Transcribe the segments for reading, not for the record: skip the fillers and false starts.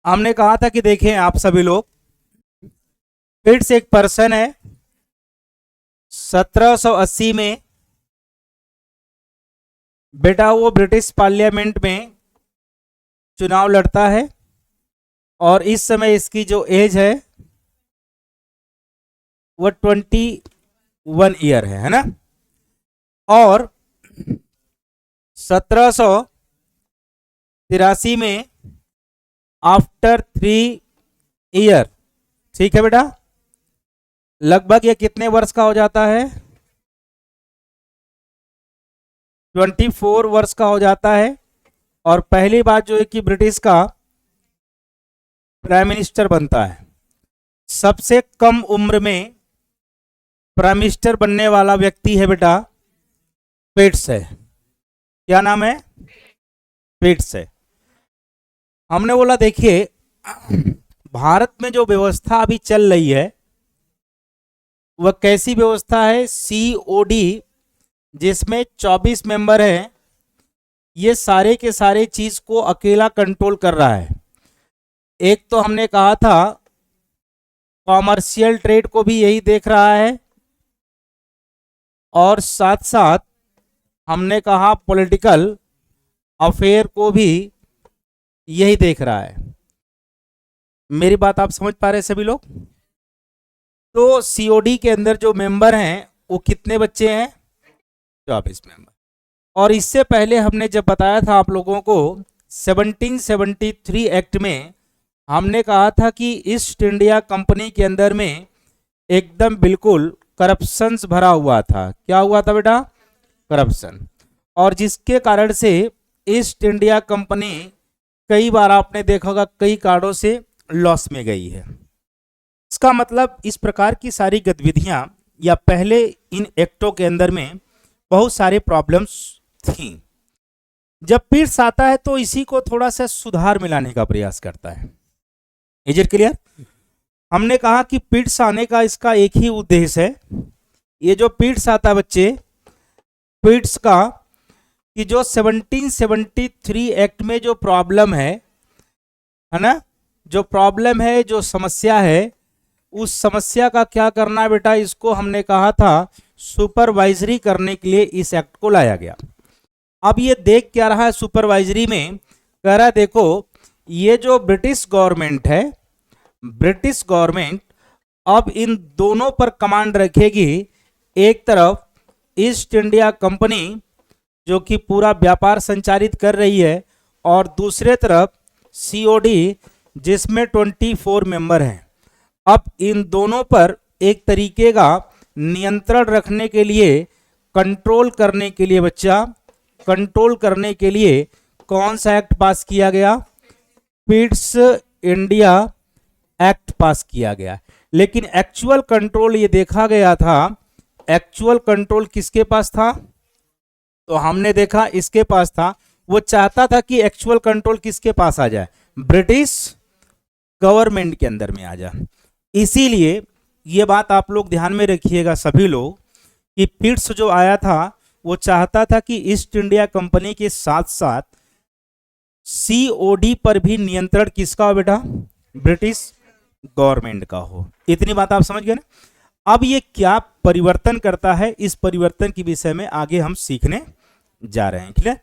हमने कहा था कि देखें आप सभी लोग, पिट्स एक पर्सन है, 1780 में बेटा वो ब्रिटिश पार्लियामेंट में चुनाव लड़ता है और इस समय इसकी जो एज है वो 21 ईयर है ना। और 1783 में आफ्टर 3 ईयर, ठीक है बेटा, लगभग ये कितने वर्ष का हो जाता है? 24 वर्ष का हो जाता है। और पहली बात जो है कि ब्रिटिश का प्राइम मिनिस्टर बनता है। सबसे कम उम्र में प्राइम मिनिस्टर बनने वाला व्यक्ति है बेटा पिट्स है। क्या नाम है? पिट्स है। हमने बोला देखिए, भारत में जो व्यवस्था अभी चल रही है वह कैसी व्यवस्था है? COD, जिसमें 24 मेंबर हैं, ये सारे के सारे चीज को अकेला कंट्रोल कर रहा है। एक तो हमने कहा था कॉमर्शियल ट्रेड को भी यही देख रहा है और साथ साथ हमने कहा पॉलिटिकल अफेयर को भी यही देख रहा है। मेरी बात आप समझ पा रहे हैं सभी लोग? तो COD के अंदर जो मेंबर हैं वो कितने बच्चे हैं? 24 मेंबर। और इससे पहले हमने जब बताया था आप लोगों को 1773 एक्ट में हमने कहा था कि ईस्ट इंडिया कंपनी के अंदर में एकदम बिल्कुल करप्शंस भरा हुआ था। क्या हुआ था बेटा? करप्शन। और जिसके कारण से ईस्ट इंडिया कंपनी कई बार आपने देखा होगा कई कारणों से लॉस में गई है। इसका मतलब इस प्रकार की सारी गतिविधियां या पहले इन एक्टों के अंदर में बहुत सारे प्रॉब्लम्स थी। जब पिट्स आता है तो इसी को थोड़ा सा सुधार में लाने का प्रयास करता है। Is it clear? हमने कहा कि पिट्स आने का इसका एक ही उद्देश्य है। ये जो पिट्स आता है बच्चे, पिट्स का कि जो 1773 एक्ट में जो प्रॉब्लम है ना, जो प्रॉब्लम है, जो समस्या है, उस समस्या का क्या करना है बेटा? इसको हमने कहा था सुपरवाइजरी करने के लिए इस एक्ट को लाया गया। अब ये देख क्या रहा है सुपरवाइजरी में? कह रहा है देखो, ये जो ब्रिटिश गवर्नमेंट है, ब्रिटिश गवर्नमेंट अब इन दोनों पर कमांड रखेगी। एक तरफ ईस्ट इंडिया कंपनी जो कि पूरा व्यापार संचालित कर रही है और दूसरे तरफ COD जिसमें 24 मेंबर हैं। अब इन दोनों पर एक तरीके का नियंत्रण रखने के लिए, कंट्रोल करने के लिए बच्चा, कंट्रोल करने के लिए कौन सा एक्ट पास किया गया? पिट्स इंडिया एक्ट पास किया गया। लेकिन एक्चुअल कंट्रोल ये देखा गया था, एक्चुअल कंट्रोल किसके पास था? तो हमने देखा इसके पास था। वो चाहता था कि एक्चुअल कंट्रोल किसके पास आ जाए? ब्रिटिश गवर्नमेंट के अंदर में आ जाए। इसीलिए ये बात आप लोग ध्यान में रखिएगा सभी लोग कि पिट्स जो आया था वो चाहता था कि ईस्ट इंडिया कंपनी के साथ साथ COD पर भी नियंत्रण किसका हो बेटा? ब्रिटिश गवर्नमेंट का हो। इतनी बात आप समझ गए ना? अब ये क्या परिवर्तन करता है, इस परिवर्तन के विषय में आगे हम सीखने जा रहे हैं। क्लियर?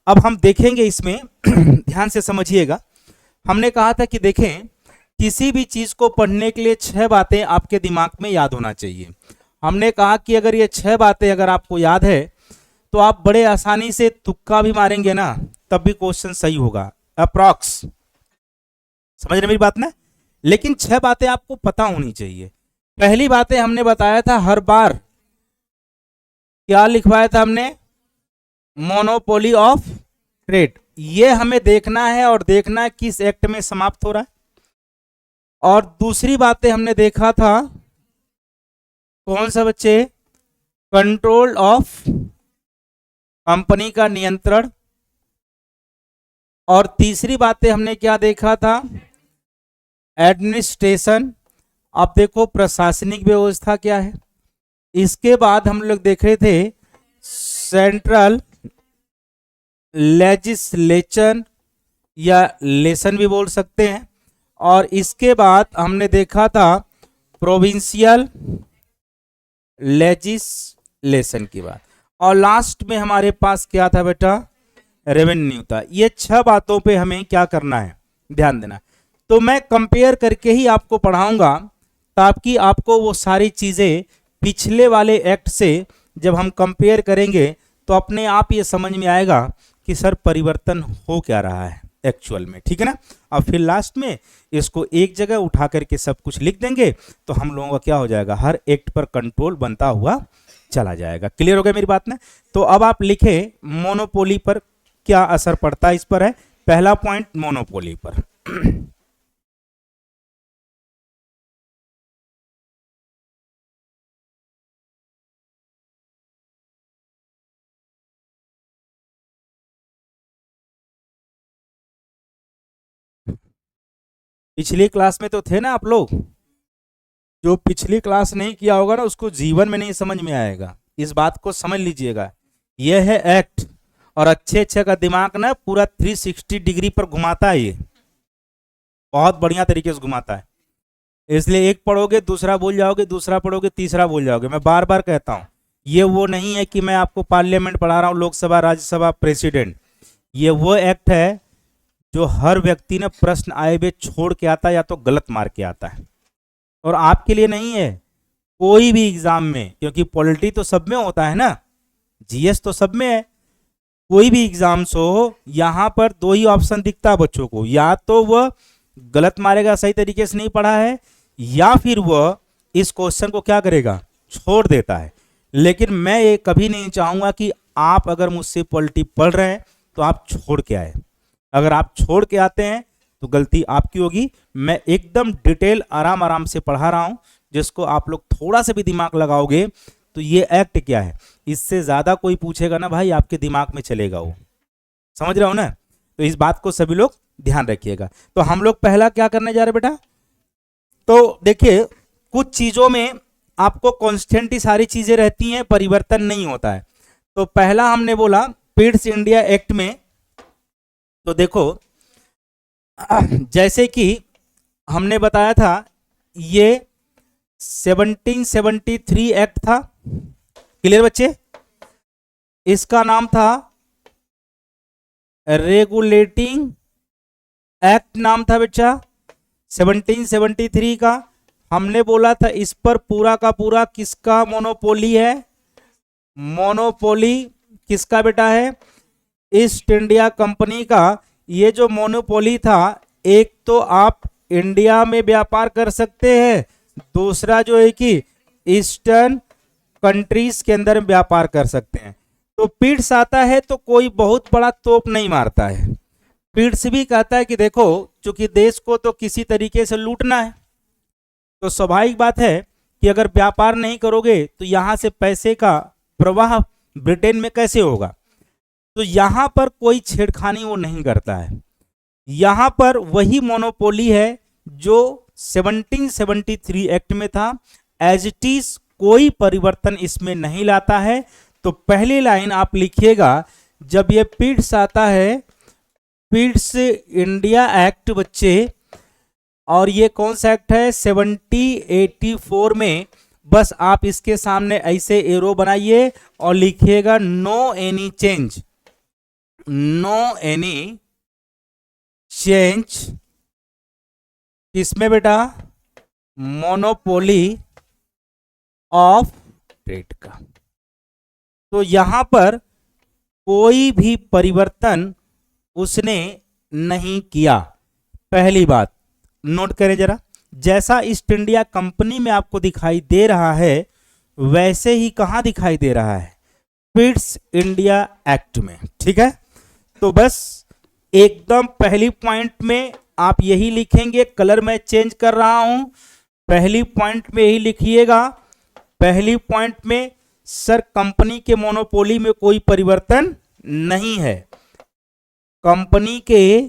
अब हम देखेंगे इसमें ध्यान से समझिएगा। हमने कहा था कि देखें, किसी भी चीज को पढ़ने के लिए 6 बातें आपके दिमाग में याद होना चाहिए। हमने कहा कि अगर ये 6 बातें अगर आपको याद है तो आप बड़े आसानी से तुक्का भी मारेंगे ना, तब भी क्वेश्चन सही होगा, अप्रॉक्स। समझ रहे मेरी बात ना? लेकिन 6 बातें आपको पता होनी चाहिए। पहली बातें हमने बताया था, हर बार क्या लिखवाया था हमने? Monopoly of trade. ये हमें देखना है और देखना है किस एक्ट में समाप्त हो रहा है। और दूसरी बातें हमने देखा था कौन सा बच्चे? कंट्रोल ऑफ कंपनी का नियंत्रण। और तीसरी बातें हमने क्या देखा था? एडमिनिस्ट्रेशन। अब देखो प्रशासनिक व्यवस्था क्या है। इसके बाद हम लोग देख रहे थे सेंट्रल लेजिस्लेचर या लेसन भी बोल सकते हैं। और इसके बाद हमने देखा था प्रोविंशियल लेजिस्लेशन की बात, और लास्ट में हमारे पास क्या था बेटा, रेवेन्यू था। ये 6 बातों पे हमें क्या करना है, ध्यान देना। तो मैं कंपेयर करके ही आपको पढ़ाऊंगा ताकि आपको वो सारी चीजें पिछले वाले एक्ट से जब हम कंपेयर करेंगे तो अपने आप ये समझ में आएगा कि सर परिवर्तन हो क्या रहा है एक्चुअल में, ठीक है ना। अब फिर लास्ट में इसको एक जगह उठा करके सब कुछ लिख देंगे तो हम लोगों का क्या हो जाएगा, हर एक्ट पर कंट्रोल बनता हुआ चला जाएगा। क्लियर हो गया मेरी बात ना। तो अब आप लिखें मोनोपोली पर क्या असर पड़ता है, इस पर है पहला पॉइंट, मोनोपोली पर। पिछली क्लास में तो थे ना आप लोग, जो पिछली क्लास नहीं किया होगा ना उसको जीवन में नहीं समझ में आएगा, इस बात को समझ लीजिएगा। यह है एक्ट, और अच्छे अच्छे का दिमाग ना पूरा 360 डिग्री पर घुमाता है, ये बहुत बढ़िया तरीके से घुमाता है। इसलिए एक पढ़ोगे दूसरा भूल जाओगे, दूसरा पढ़ोगे तीसरा भूल जाओगे। मैं बार बार कहता हूँ ये वो नहीं है कि मैं आपको पार्लियामेंट पढ़ा रहा हूँ, लोकसभा राज्यसभा प्रेसिडेंट। ये वो एक्ट है जो हर व्यक्ति ने प्रश्न आए हुए छोड़ के आता है या तो गलत मार के आता है, और आपके लिए नहीं है, कोई भी एग्जाम में, क्योंकि पॉलिटी तो सब में होता है ना, जीएस तो सब में है। कोई भी एग्जाम्स हो, यहाँ पर 2 ही ऑप्शन दिखता है बच्चों को, या तो वह गलत मारेगा, सही तरीके से नहीं पढ़ा है, या फिर वह इस क्वेश्चन को क्या करेगा, छोड़ देता है। लेकिन मैं ये कभी नहीं चाहूंगा कि आप अगर मुझसे पॉलिटी पढ़ रहे हैं तो आप छोड़ के आए। अगर आप छोड़ के आते हैं तो गलती आपकी होगी। मैं एकदम डिटेल आराम आराम से पढ़ा रहा हूं, जिसको आप लोग थोड़ा सा भी दिमाग लगाओगे तो ये एक्ट क्या है, इससे ज्यादा कोई पूछेगा ना भाई आपके दिमाग में चलेगा वो, समझ रहे हो ना। तो इस बात को सभी लोग ध्यान रखिएगा। तो हम लोग पहला क्या करने जा रहे बेटा, तो देखिए कुछ चीजों में आपको कांस्टेंट ही सारी चीजें रहती हैं, परिवर्तन नहीं होता है। तो पहला हमने बोला पिट्स इंडिया एक्ट में, तो देखो जैसे कि हमने बताया था ये 1773 एक्ट था। क्लियर बच्चे, इसका नाम था रेगुलेटिंग एक्ट, नाम था बच्चा 1773 का। हमने बोला था इस पर पूरा का पूरा किसका मोनोपोली है, मोनोपोली किसका बेटा है, ईस्ट इंडिया कंपनी का। ये जो मोनोपोली था, एक तो आप इंडिया में व्यापार कर सकते हैं, दूसरा जो है कि ईस्टर्न कंट्रीज के अंदर व्यापार कर सकते हैं। तो पिट्स आता है तो कोई बहुत बड़ा तोप नहीं मारता है, पिट्स भी कहता है कि देखो चूंकि देश को तो किसी तरीके से लूटना है, तो स्वाभाविक बात है कि अगर व्यापार नहीं करोगे तो यहां से पैसे का प्रवाह ब्रिटेन में कैसे होगा। तो यहां पर कोई छेड़खानी वो नहीं करता है, यहां पर वही मोनोपोली है जो 1773 एक्ट में था, एज इट इज, कोई परिवर्तन इसमें नहीं लाता है। तो पहली लाइन आप लिखिएगा, जब ये पिट्स आता है, पिट्स इंडिया एक्ट बच्चे, और ये कौन सा एक्ट है 1784 में, बस आप इसके सामने ऐसे एरो बनाइए और लिखिएगा no any change, no any change किसमें बेटा, मोनोपोली ऑफ ट्रेड का। तो यहां पर कोई भी परिवर्तन उसने नहीं किया। पहली बात नोट करें जरा, जैसा ईस्ट इंडिया कंपनी में आपको दिखाई दे रहा है वैसे ही कहां दिखाई दे रहा है, पिट्स इंडिया एक्ट में, ठीक है। तो बस एकदम पहली पॉइंट में आप यही लिखेंगे, कलर मैं चेंज कर रहा हूं, पहली पॉइंट में यही लिखिएगा। पहली पॉइंट में सर कंपनी के मोनोपोली में कोई परिवर्तन नहीं है, कंपनी के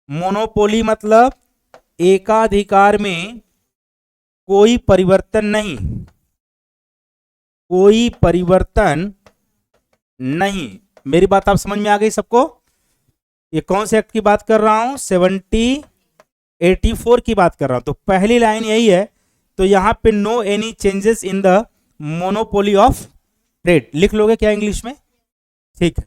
मोनोपोली मतलब एकाधिकार में कोई परिवर्तन नहीं, कोई परिवर्तन नहीं। मेरी बात आप समझ में आ गई सबको। ये कौन से एक्ट की बात कर रहा हूं, 84 की बात कर रहा हूं, तो पहली लाइन यही है, तो यहां पे no any changes in the monopoly of trade लिख लोगे क्या इंग्लिश में? ठीक है,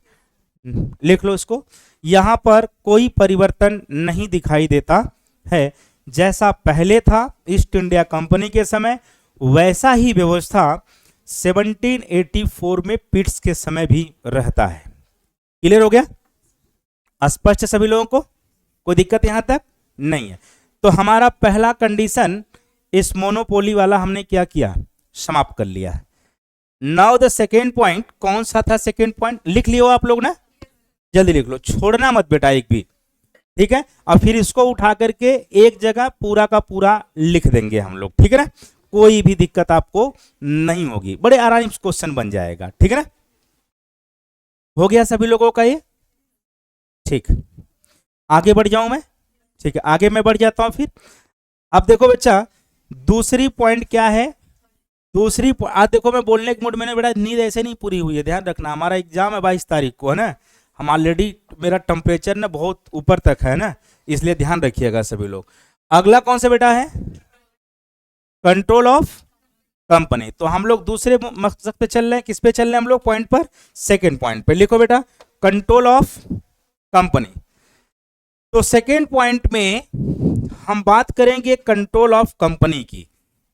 लिख लो इसको। यहां पर कोई परिवर्तन नहीं दिखाई देता है, जैसा पहले था ईस्ट इंडिया कंपनी के समय, वैसा ही व्यवस्था 1784 में पिट्स के समय भी रहता है। क्लियर हो गया? स्पष्ट सभी लोगों को? कोई दिक्कत यहां तक नहीं है। तो हमारा पहला कंडीशन इस मोनोपोली वाला हमने क्या किया? समाप्त कर लिया है। नाउ द सेकेंड पॉइंट, कौन सा था सेकेंड पॉइंट? लिख लियो आप लोग ना, जल्दी लिख लो, छोड़ना मत बेटा एक भी, ठीक है? और फिर इसको उठा करके एक जगह पूरा का पूरा लिख देंगे हम लोग, ठीक है ना? कोई भी दिक्कत आपको नहीं होगी, बड़े आराम से क्वेश्चन बन जाएगा, ठीक है ना? हो गया सभी लोगों का ये? ठीक, आगे बढ़ जाऊं मैं? ठीक है, आगे मैं बढ़ जाता हूं फिर। अब देखो बच्चा, दूसरी पॉइंट क्या है? दूसरी आज देखो मैं बोलने के मूड में, बेटा नींद ऐसे नहीं पूरी हुई है, ध्यान रखना। हमारा एग्जाम है 22 तारीख को, है ना? हम ऑलरेडी, मेरा टेम्परेचर ना बहुत ऊपर तक है ना, इसलिए ध्यान रखिएगा सभी लोग। अगला कौन सा बेटा है? Control of company. तो हम लोग दूसरे मकसद पे चल रहे हैं, किस पे चल रहे हैं हम लोग? पॉइंट पर, सेकेंड पॉइंट पे। लिखो बेटा, कंट्रोल ऑफ कंपनी। तो सेकेंड पॉइंट में हम बात करेंगे कंट्रोल ऑफ कंपनी की।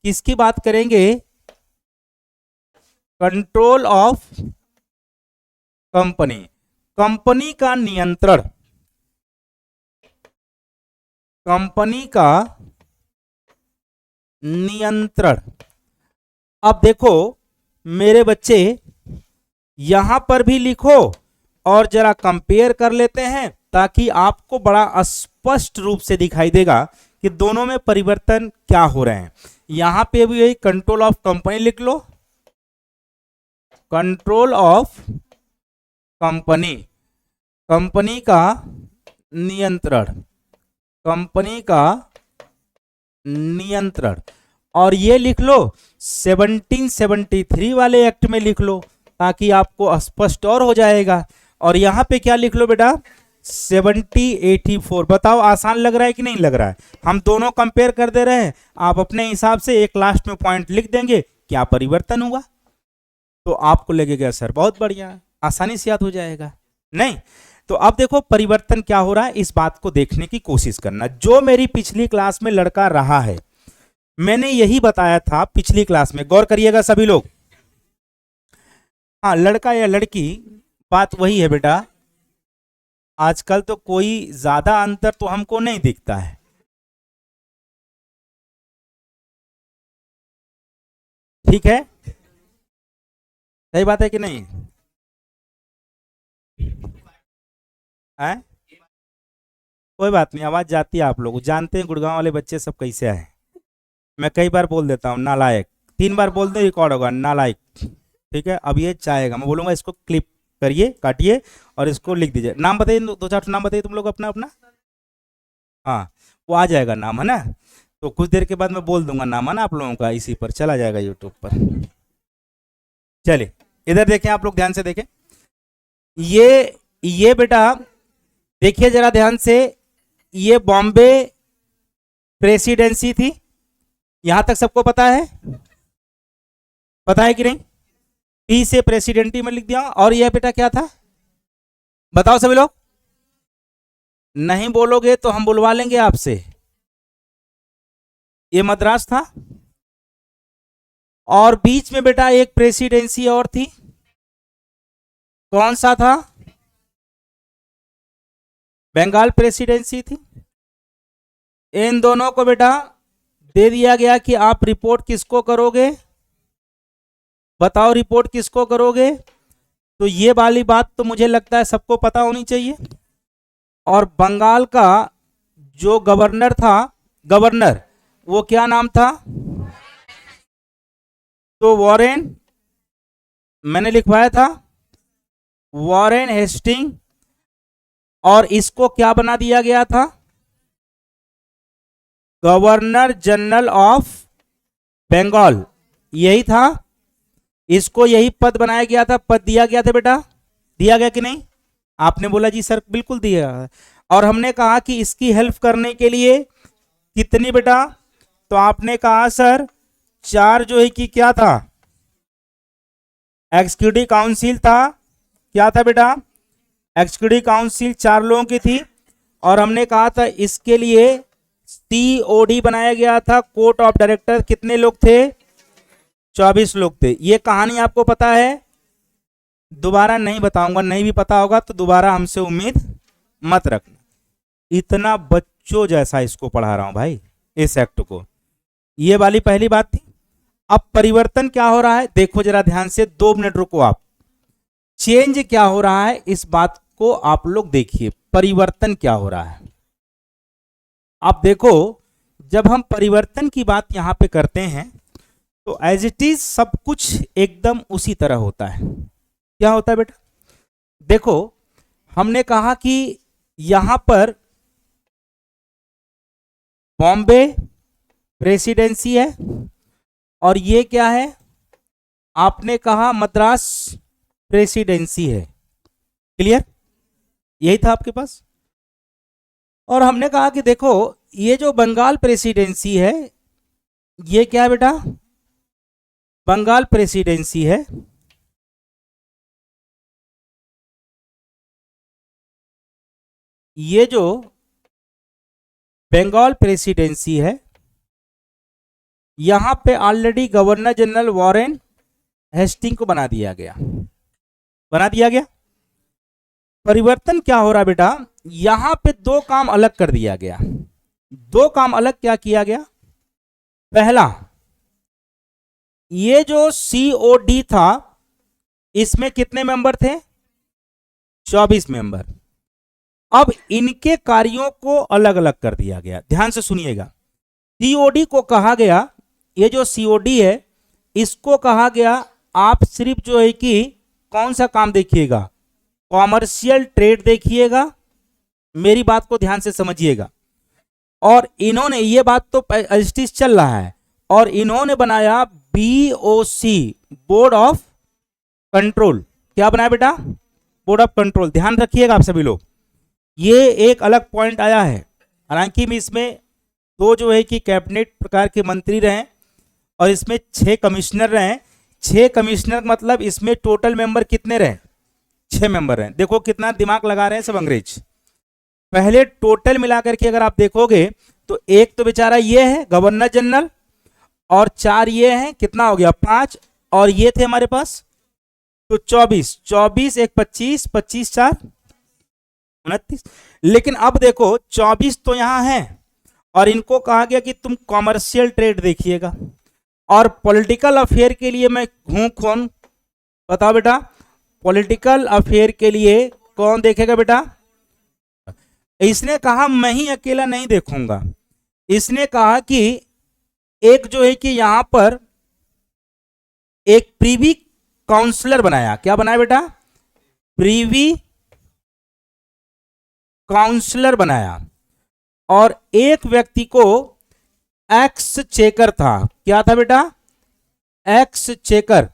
किसकी बात करेंगे? कंट्रोल ऑफ कंपनी, कंपनी का नियंत्रण, कंपनी का नियंत्रण। अब देखो मेरे बच्चे, यहां पर भी लिखो और जरा कंपेयर कर लेते हैं, ताकि आपको बड़ा स्पष्ट रूप से दिखाई देगा कि दोनों में परिवर्तन क्या हो रहे हैं। यहां पे भी यही कंट्रोल ऑफ कंपनी लिख लो, कंट्रोल ऑफ कंपनी, कंपनी का नियंत्रण, कंपनी का नियंत्रण। और ये लिख लो 1773 वाले एक्ट में लिख लो, ताकि आपको स्पष्ट और हो जाएगा। और यहां पे क्या लिख लो बेटा? 7084। बताओ आसान लग रहा है कि नहीं लग रहा है? हम दोनों कंपेयर कर दे रहे हैं, आप अपने हिसाब से एक लास्ट में पॉइंट लिख देंगे, क्या परिवर्तन हुआ, तो आपको लगेगा सर बहुत बढ़िया, आसानी से याद हो जाएगा। नहीं तो अब देखो परिवर्तन क्या हो रहा है, इस बात को देखने की कोशिश करना। जो मेरी पिछली क्लास में लड़का रहा है, मैंने यही बताया था पिछली क्लास में, गौर करिएगा सभी लोग। हाँ, लड़का या लड़की, बात वही है बेटा। आजकल तो कोई ज्यादा अंतर तो हमको नहीं दिखता है, ठीक है? सही बात है कि नहीं है? कोई बात नहीं, आवाज जाती है, आप लोग जानते हैं गुड़गांव वाले बच्चे सब कैसे आए। मैं कई बार बोल देता हूँ नालायक, 3 बार बोल दे रिकॉर्ड होगा नालायक, ठीक है? अब ये चाहेगा, मैं बोलूंगा इसको क्लिप करिए, काटिए और इसको लिख दीजिए। नाम बताइए, 2-4 नाम बताइए तुम लोग अपना अपना। हाँ, वो आ जाएगा नाम, है ना? तो कुछ देर के बाद मैं बोल दूंगा नाम, है ना? आप लोगों का इसी पर चला जाएगा यूट्यूब पर। चलिए इधर देखें, आप लोग ध्यान से देखें। ये बेटा देखिए जरा ध्यान से, ये बॉम्बे प्रेसिडेंसी थी, यहां तक सबको पता है? पता है कि नहीं? पी से प्रेसिडेंटी में लिख दिया। और यह बेटा क्या था, बताओ सभी लोग? नहीं बोलोगे तो हम बुलवा लेंगे आपसे। ये मद्रास था, और बीच में बेटा एक प्रेसिडेंसी और थी, कौन सा था? बंगाल प्रेसिडेंसी थी। इन दोनों को बेटा दे दिया गया कि आप रिपोर्ट किसको करोगे, बताओ रिपोर्ट किसको करोगे? तो ये वाली बात तो मुझे लगता है सबको पता होनी चाहिए। और बंगाल का जो गवर्नर था, गवर्नर वो क्या नाम था? तो वॉरेन, मैंने लिखवाया था वॉरेन हेस्टिंग। और इसको क्या बना दिया गया था? गवर्नर जनरल ऑफ बंगाल, यही था। इसको यही पद बनाया गया था, पद दिया गया था बेटा, दिया गया कि नहीं? आपने बोला जी सर बिल्कुल दिया। और हमने कहा कि इसकी हेल्प करने के लिए कितनी बेटा? तो आपने कहा सर 4 जो है कि क्या था, एग्जीक्यूटिव काउंसिल था। क्या था बेटा? एग्जीक्यूटिव काउंसिल 4 लोगों की थी। और हमने कहा था इसके लिए COD बनाया गया था, कोर्ट ऑफ डायरेक्टर। कितने लोग थे? 24 लोग थे। ये कहानी आपको पता है? दोबारा नहीं बताऊंगा, नहीं भी पता होगा तो दोबारा हमसे उम्मीद मत रखना। इतना बच्चों जैसा इसको पढ़ा रहा हूं भाई, इस एक्ट को। ये वाली पहली बात थी। अब परिवर्तन क्या हो रहा है देखो जरा ध्यान से, 2 मिनट रुको आप। चेंज क्या हो रहा है इस बात को आप लोग देखिए, परिवर्तन क्या हो रहा है। आप देखो, जब हम परिवर्तन की बात यहां पे करते हैं तो एज इट इज सब कुछ एकदम उसी तरह होता है। क्या होता है बेटा? देखो, हमने कहा कि यहां पर बॉम्बे प्रेसिडेंसी है और ये क्या है? आपने कहा मद्रास प्रेसिडेंसी है। क्लियर? यही था आपके पास। और हमने कहा कि देखो ये जो बंगाल प्रेसिडेंसी है, ये क्या है बेटा? बंगाल प्रेसिडेंसी है। ये जो बंगाल प्रेसिडेंसी है, यहां पे already governor general Warren Hasting को बना दिया गया। परिवर्तन क्या हो रहा है बेटा? यहां पे 2 काम अलग कर दिया गया। 2 काम अलग क्या किया गया? पहला, ये जो COD था इसमें कितने मेंबर थे? 24 मेंबर। अब इनके कार्यों को अलग अलग कर दिया गया। ध्यान से सुनिएगा। COD को कहा गया, ये जो COD है इसको कहा गया आप सिर्फ जो है कि कौन सा काम देखिएगा? कॉमर्शियल ट्रेड देखिएगा। मेरी बात को ध्यान से समझिएगा। और इन्होंने, ये बात तो एजस्टिस चल रहा है, और इन्होंने बनाया BOC, बोर्ड ऑफ कंट्रोल। क्या बनाया बेटा? Board of control. ध्यान रखिएगा आप सभी लोग, ये एक अलग पॉइंट आया है। हालांकि में इसमें 2 जो है कि कैबिनेट प्रकार के मंत्री रहे और इसमें 6 कमिश्नर रहे। 6 कमिश्नर मतलब इसमें टोटल मेंबर कितने रहे? 6 मेंबर रहे। देखो कितना दिमाग लगा रहे हैं सब अंग्रेज। पहले टोटल मिलाकर के अगर आप देखोगे तो एक तो बेचारा ये है गवर्नर जनरल, और 4 ये हैं, कितना हो गया? 5, और ये थे हमारे पास तो 24। 24 एक 25, 25 4 29। लेकिन अब देखो 24 तो यहां है और इनको कहा गया कि तुम कॉमर्शियल ट्रेड देखिएगा। और पॉलिटिकल अफेयर के लिए मैं हूं कौन? बताओ बेटा, पॉलिटिकल अफेयर के लिए कौन देखेगा बेटा? इसने कहा मैं ही अकेला नहीं देखूंगा। इसने कहा कि एक जो है कि यहां पर एक प्रीवी काउंसलर बनाया। क्या बनाया बेटा? प्रीवी काउंसलर बनाया। और एक व्यक्ति को एक्स चेकर था। क्या था बेटा? X checker.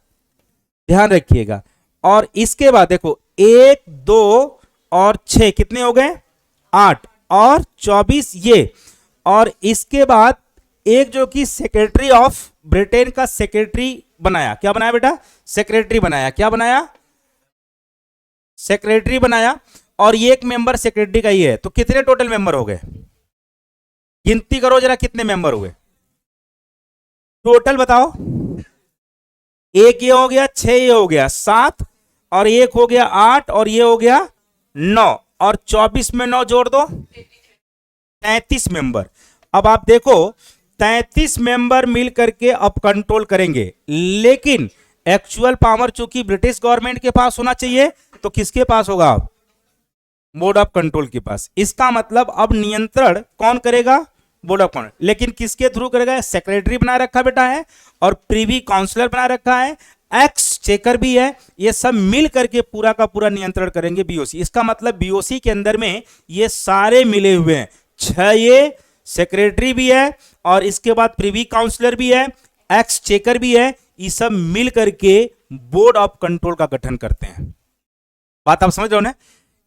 ध्यान रखिएगा। और इसके बाद देखो 1 2 और 6 कितने हो गए? 8 और 24 ये। और इसके बाद एक जो कि सेक्रेटरी ऑफ ब्रिटेन का सेक्रेटरी बनाया। क्या बनाया बेटा? सेक्रेटरी बनाया। क्या बनाया? सेक्रेटरी बनाया। और ये एक मेंबर सेक्रेटरी का ही है। तो कितने टोटल मेंबर हो गए? गिनती करो जरा कितने मेंबर हुए टोटल, बताओ। 1 ये हो गया, 6 ये हो गया 7, और 1 हो गया 8, और ये हो गया 9, और 24 में 9 जोड़ दो 33 मेंबर। अब आप देखो 33 मेंबर मिल करके अब कंट्रोल करेंगे, लेकिन एक्चुअल पावर चूंकि ब्रिटिश गवर्नमेंट के पास होना चाहिए, तो किसके पास होगा? अब बोर्ड ऑफ कंट्रोल के पास। इसका मतलब अब नियंत्रण कौन करेगा? Board of control. लेकिन किसके थ्रू करेगा? सेक्रेटरी बना रखा बेटा है, और प्रीवी काउंसलर बना रखा है, एक्स चेकर भी है। ये सब मिल करके पूरा का पूरा नियंत्रण करेंगे BOC। इसका मतलब BOC के अंदर में ये सारे मिले हुए हैं। 6 ये सेक्रेटरी भी है, और इसके बाद प्रीवी काउंसलर भी है, एक्स चेकर भी है। ये सब मिल करके बोर्ड ऑफ कंट्रोल का गठन करते हैं। बात आप समझ रहे हो ना?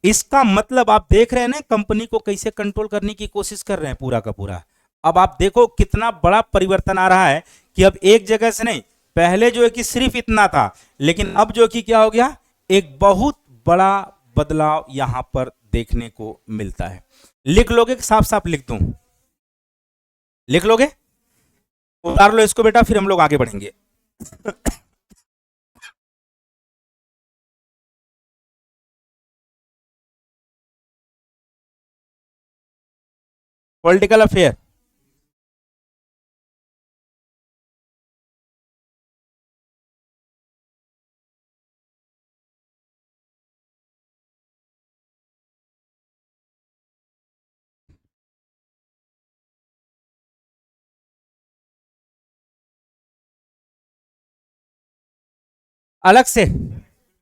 इसका मतलब आप देख रहे हैं ना कंपनी को कैसे कंट्रोल करने की कोशिश कर रहे हैं पूरा का पूरा। अब आप देखो कितना बड़ा परिवर्तन आ रहा है कि अब एक जगह से नहीं, पहले जो है कि सिर्फ इतना था, लेकिन अब जो कि क्या हो गया, एक बहुत बड़ा बदलाव यहां पर देखने को मिलता है। लिख लोगे कि साफ साफ लिख दूं? लिख लोगे? उतार लो इसको बेटा, फिर हम लोग आगे बढ़ेंगे। पॉलिटिकल अफेयर, अलग से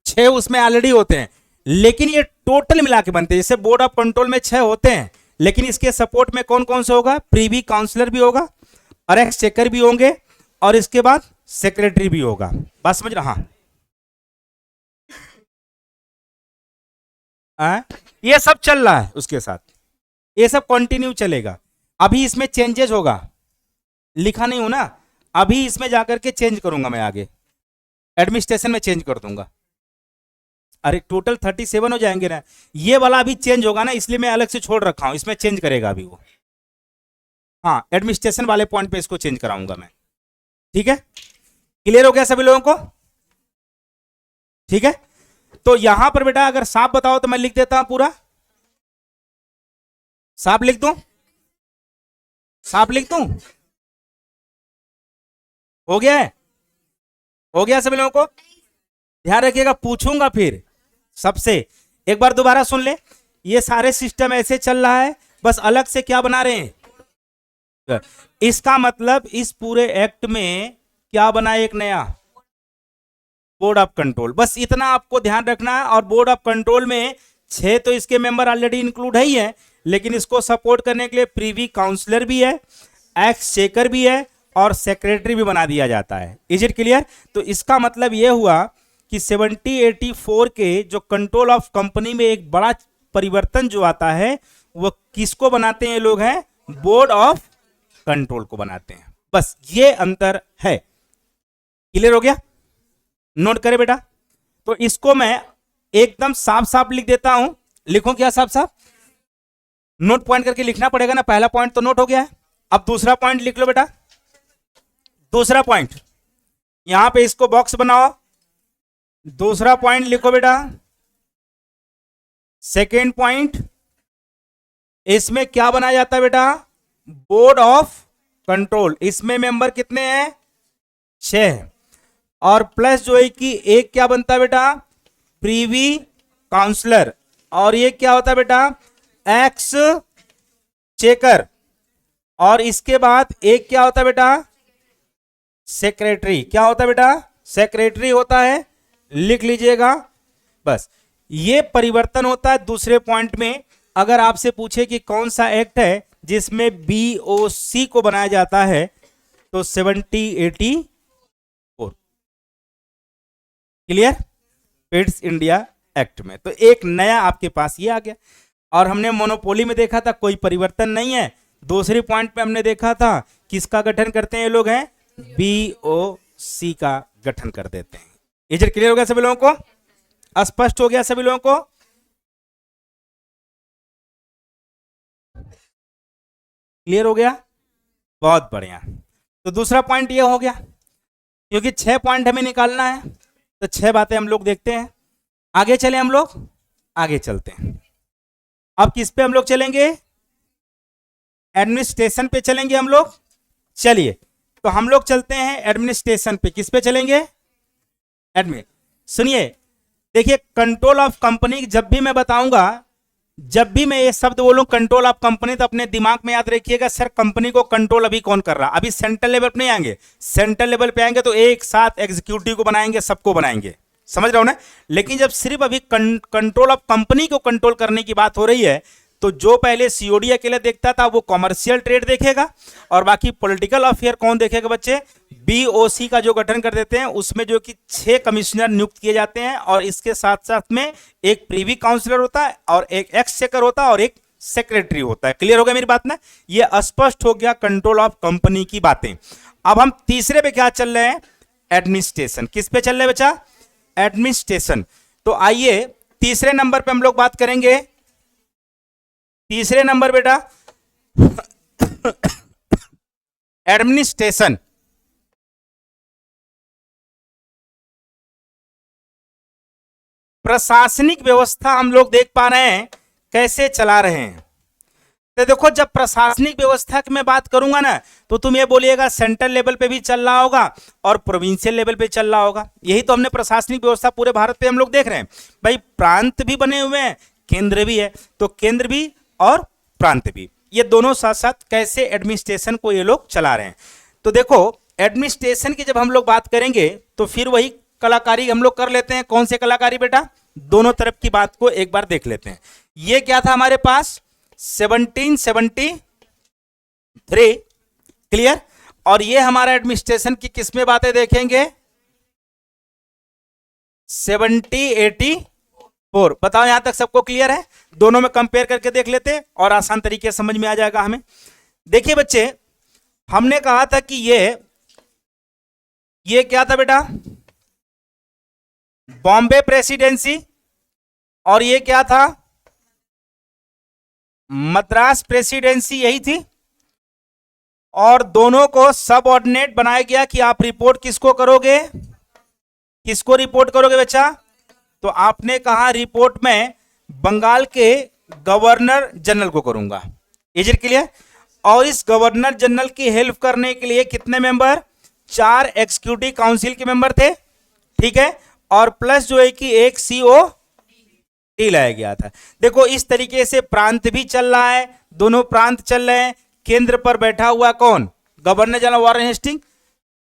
6 उसमें ऑलरेडी होते हैं, लेकिन ये टोटल मिला के बनते हैं। जैसे बोर्ड ऑफ कंट्रोल में 6 होते हैं, लेकिन इसके सपोर्ट में कौन कौन से होगा? प्रीवी काउंसलर भी होगा और एक्सचेकर भी होंगे और इसके बाद सेक्रेटरी भी होगा। बात समझ रहा? ये सब चल रहा है उसके साथ, ये सब कंटिन्यू चलेगा। अभी इसमें चेंजेस होगा, लिखा नहीं हूं ना, अभी इसमें जाकर के चेंज करूंगा मैं, आगे एडमिनिस्ट्रेशन में चेंज कर दूंगा। अरे टोटल 37 हो जाएंगे ना, ये वाला अभी चेंज होगा ना, इसलिए मैं अलग से छोड़ रखा हूं, इसमें चेंज करेगा अभी वो। हाँ, एडमिनिस्ट्रेशन वाले पॉइंट पे इसको चेंज कराऊंगा मैं। ठीक है, क्लियर हो गया सभी लोगों को? ठीक है, तो यहां पर बेटा अगर साफ बताओ तो मैं लिख देता हूं पूरा, साफ लिख दूं? साफ लिख दूं? हो गया है? हो गया सभी लोगों को? ध्यान रखिएगा, पूछूंगा फिर सबसे, एक बार दोबारा सुन ले। ये सारे सिस्टम ऐसे चल रहा है, बस अलग से क्या बना रहे हैं। इसका मतलब इस पूरे एक्ट में क्या बना? एक नया बोर्ड ऑफ कंट्रोल, बस इतना आपको ध्यान रखना है। और बोर्ड ऑफ कंट्रोल में 6 तो इसके मेंबर ऑलरेडी इंक्लूड है ही है, लेकिन इसको सपोर्ट करने के लिए प्रीवी काउंसलर भी है, एक्सचेकर भी है और सेक्रेटरी भी बना दिया जाता है। Is it clear? तो इसका मतलब यह हुआ कि 7084 के जो कंट्रोल ऑफ कंपनी में एक बड़ा परिवर्तन जो आता है, वो किसको बनाते हैं? लोग हैं बोर्ड ऑफ कंट्रोल को बनाते हैं। बस ये अंतर है। क्लियर हो गया? नोट करें बेटा। तो इसको मैं एकदम साफ साफ लिख देता हूं। लिखो क्या साफ साफ? नोट पॉइंट करके लिखना पड़ेगा ना। पहला पॉइंट तो नोट हो गया है, अब दूसरा पॉइंट लिख लो बेटा। दूसरा पॉइंट यहां पे इसको बॉक्स बनाओ, दूसरा पॉइंट लिखो बेटा। सेकेंड पॉइंट, इसमें क्या बनाया जाता है बेटा? Board of control. इसमें मेंबर कितने हैं? 6, और प्लस जो है कि एक क्या बनता है बेटा? प्रीवी काउंसलर। और ये क्या होता है बेटा? X checker. और इसके बाद एक क्या होता है बेटा? सेक्रेटरी। क्या होता है बेटा? सेक्रेटरी होता है, लिख लीजिएगा। बस ये परिवर्तन होता है। दूसरे पॉइंट में अगर आपसे पूछे कि कौन सा एक्ट है जिसमें बीओसी को बनाया जाता है, तो 7084। क्लियर? पिट्स इंडिया एक्ट में तो एक नया आपके पास ये आ गया। और हमने मोनोपोली में देखा था कोई परिवर्तन नहीं है। दूसरे पॉइंट पे हमने देखा था किसका गठन करते हैं ये लोग? हैं बीओसी का गठन कर देते हैं। इज क्लियर हो गया सभी लोगों को? स्पष्ट हो गया सभी लोगों को? क्लियर हो गया? बहुत बढ़िया। तो दूसरा पॉइंट ये हो गया, क्योंकि 6 पॉइंट हमें निकालना है तो 6 बातें हम लोग देखते हैं। आगे चले, हम लोग आगे चलते हैं। अब किस पे हम लोग चलेंगे? एडमिनिस्ट्रेशन पे चलेंगे हम लोग। चलिए, तो हम लोग चलते हैं एडमिनिस्ट्रेशन पे। किस पे चलेंगे? एडमिन। सुनिए, देखिए, कंट्रोल ऑफ कंपनी जब भी मैं बताऊंगा, जब भी मैं ये शब्द बोलूं कंट्रोल ऑफ कंपनी, तो अपने दिमाग में याद रखिएगा सर कंपनी को कंट्रोल अभी कौन कर रहा? अभी सेंट्रल लेवल पे नहीं आएंगे। सेंट्रल लेवल पे आएंगे तो एक साथ एग्जीक्यूटिव को बनाएंगे, सबको बनाएंगे। समझ रहे हो ना? लेकिन जब सिर्फ अभी कंट्रोल ऑफ कंपनी को कंट्रोल करने की बात हो रही है, तो जो पहले सीओडी अकेले देखता था वो कॉमर्शियल ट्रेड देखेगा, और बाकी पॉलिटिकल अफेयर कौन देखेगा बच्चे? बीओसी का जो गठन कर देते हैं, उसमें जो कि 6 कमिश्नर नियुक्त किए जाते हैं, और इसके साथ साथ में एक प्रीवी काउंसलर होता है, और एक एक्सचेकर होता है, और एक सेक्रेटरी होता है। क्लियर हो गया मेरी बात ना? ये स्पष्ट हो गया कंट्रोल ऑफ कंपनी की बातें। अब हम तीसरे पे क्या चल रहे हैं? एडमिनिस्ट्रेशन। किस पे चल रहे हैं बच्चा? एडमिनिस्ट्रेशन। तो आइए तीसरे नंबर पे हम लोग बात करेंगे। तीसरे नंबर बेटा एडमिनिस्ट्रेशन। प्रशासनिक व्यवस्था हम लोग देख पा रहे हैं कैसे चला रहे हैं। तो देखो, जब प्रशासनिक व्यवस्था की मैं बात करूंगा ना, तो तुम ये बोलिएगा सेंट्रल लेवल पे भी चल रहा होगा और प्रोविंशियल लेवल पे चल रहा होगा। यही तो हमने प्रशासनिक व्यवस्था पूरे भारत पे हम लोग देख रहे हैं। भाई प्रांत भी बने हुए हैं, केंद्र भी है, तो केंद्र भी और प्रांत भी, ये दोनों साथ साथ कैसे एडमिनिस्ट्रेशन को ये लोग चला रहे हैं। तो देखो, एडमिनिस्ट्रेशन की जब हम लोग बात करेंगे तो फिर वही कलाकारी हम लोग कर लेते हैं। कौन से कलाकारी बेटा? दोनों तरफ की बात को एक बार देख लेते हैं। ये क्या था हमारे पास? 1773। क्लियर? और ये हमारा एडमिनिस्ट्रेशन की किसमें बातें देखेंगे? 1784। बताओ यहां तक सबको क्लियर है? दोनों में कंपेयर करके देख लेते हैं और आसान तरीके से समझ में आ जाएगा हमें। देखिए बच्चे, हमने कहा था कि ये क्या था बेटा? बॉम्बे प्रेसिडेंसी। और ये क्या था? मद्रास प्रेसिडेंसी, यही थी। और दोनों को सब ऑर्डिनेट बनाया गया कि आप रिपोर्ट किसको करोगे? किसको रिपोर्ट करोगे बच्चा? तो आपने कहा रिपोर्ट में बंगाल के गवर्नर जनरल को करूंगा। Is it clear? और इस गवर्नर जनरल की हेल्प करने के लिए कितने मेंबर? 4 एग्जीक्यूटिव काउंसिल के मेंबर थे। ठीक है? और प्लस जो है कि एक सीओ डी लाया गया था। देखो, इस तरीके से प्रांत भी चल रहा है, दोनों प्रांत चल रहे हैं। केंद्र पर बैठा हुआ कौन? Governor general Warren Hasting.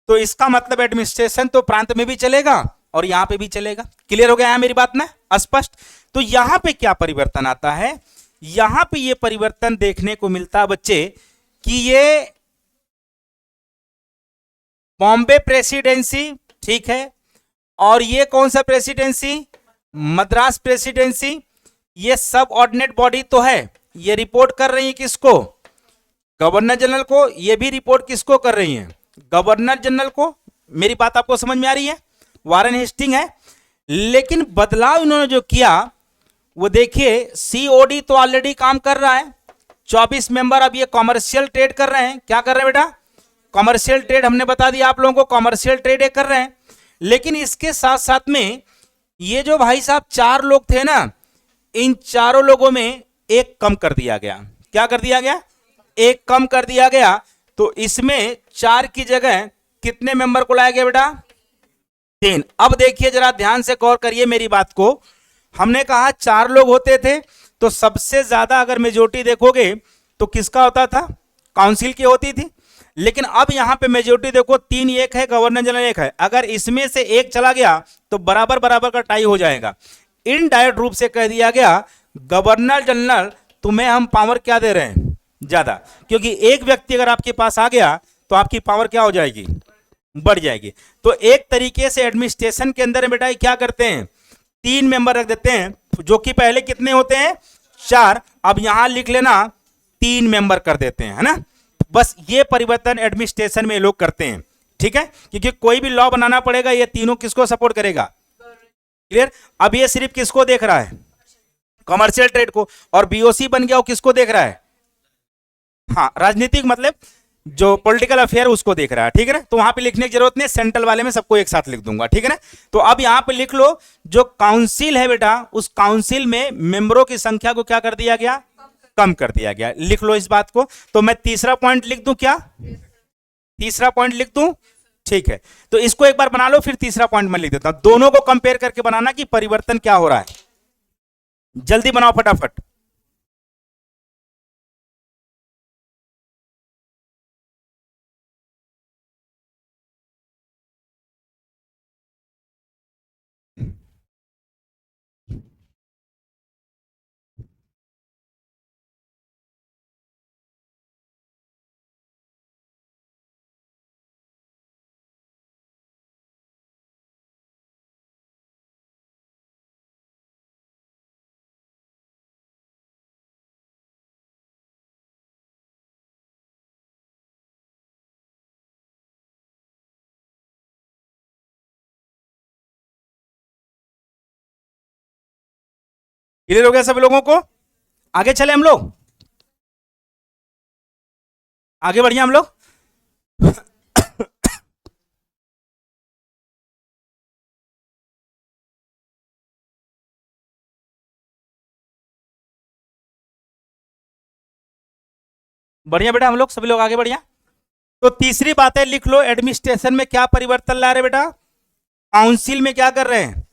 तो इसका मतलब एडमिनिस्ट्रेशन तो प्रांत में भी चलेगा और यहां पे भी चलेगा। क्लियर हो गया है मेरी बात ना? स्पष्ट? तो यहां पे क्या परिवर्तन आता है? यहां पे ये परिवर्तन देखने को मिलता है बच्चे कि ये बॉम्बे प्रेसिडेंसी, ठीक है, और ये कौन सा प्रेसिडेंसी? मद्रास प्रेसिडेंसी। ये सब ऑर्डिनेट बॉडी तो है, ये रिपोर्ट कर रही है किसको? गवर्नर जनरल को। ये भी रिपोर्ट किसको कर रही है? गवर्नर जनरल को। मेरी बात आपको समझ में आ रही है? वारेन हेस्टिंग है। लेकिन बदलाव इन्होंने जो किया वो देखिए, सीओडी तो ऑलरेडी काम कर रहा है, 24 मेंबर। अब ये कॉमर्शियल ट्रेड कर रहे हैं। क्या कर रहे हैं बेटा? Commercial trade. हमने बता दिया आप लोगों को, कॉमर्शियल ट्रेड कर रहे हैं। लेकिन इसके साथ साथ में ये जो भाई साहब 4 लोग थे ना, इन चारों लोगों में एक कम कर दिया गया। क्या कर दिया गया? एक कम कर दिया गया। तो इसमें 4 की जगह कितने मेंबर को लाया गया बेटा? 3। अब देखिए जरा ध्यान से गौर करिए मेरी बात को। हमने कहा 4 लोग होते थे, तो सबसे ज्यादा अगर मेजोरिटी देखोगे तो किसका होता था? काउंसिल की होती थी। लेकिन अब यहां पे मेजोरिटी देखो, 3 एक है, गवर्नर जनरल एक है। अगर इसमें से एक चला गया तो बराबर बराबर का टाई हो जाएगा। इनडायरेक्ट रूप से कह दिया गया गवर्नर जनरल तुम्हें हम पावर क्या दे रहे हैं? ज्यादा। क्योंकि एक व्यक्ति अगर आपके पास आ गया तो आपकी पावर क्या हो जाएगी? बढ़ जाएगी। तो एक तरीके से एडमिनिस्ट्रेशन के अंदर बेटा क्या करते हैं? 3 मेंबर रख देते हैं, जो कि पहले कितने होते हैं? 4। अब यहां लिख लेना 3 मेंबर कर देते हैं, है ना? बस ये परिवर्तन एडमिनिस्ट्रेशन में लोग करते हैं। ठीक है? क्योंकि कोई भी लॉ बनाना पड़ेगा, ये तीनों किसको सपोर्ट करेगा? क्लियर? अब ये सिर्फ किसको देख रहा है? कमर्शियल ट्रेड को। और बीओसी बन गया वो किसको देख रहा है? हाँ, राजनीतिक मतलब जो पॉलिटिकल अफेयर उसको देख रहा है। ठीक है ना? तो वहां पे लिखने की जरूरत नहीं, सेंट्रल वाले में सबको एक साथ लिख दूंगा। ठीक है ना? तो अब यहां पे लिख लो, जो काउंसिल है बेटा, उस काउंसिल में मेंबरों की संख्या को क्या कर दिया गया? कम कर दिया गया। लिख लो इस बात को। तो मैं तीसरा पॉइंट लिख दूं क्या? तीसरा पॉइंट लिख दूं? ठीक है, तो इसको एक बार बना लो, फिर तीसरा पॉइंट मैं लिख देता हूं। दोनों को कंपेयर करके बनाना कि परिवर्तन क्या हो रहा है। जल्दी बनाओ फटाफट। क्लियर हो गया सभी लोगों को? आगे चले हम लोग, आगे बढ़िए हम लोग। बढ़िया बेटा, हम लोग सभी लोग आगे बढ़िया। तो तीसरी बात है, लिख लो, एडमिनिस्ट्रेशन में क्या परिवर्तन ला रहे बेटा? काउंसिल में क्या कर रहे हैं?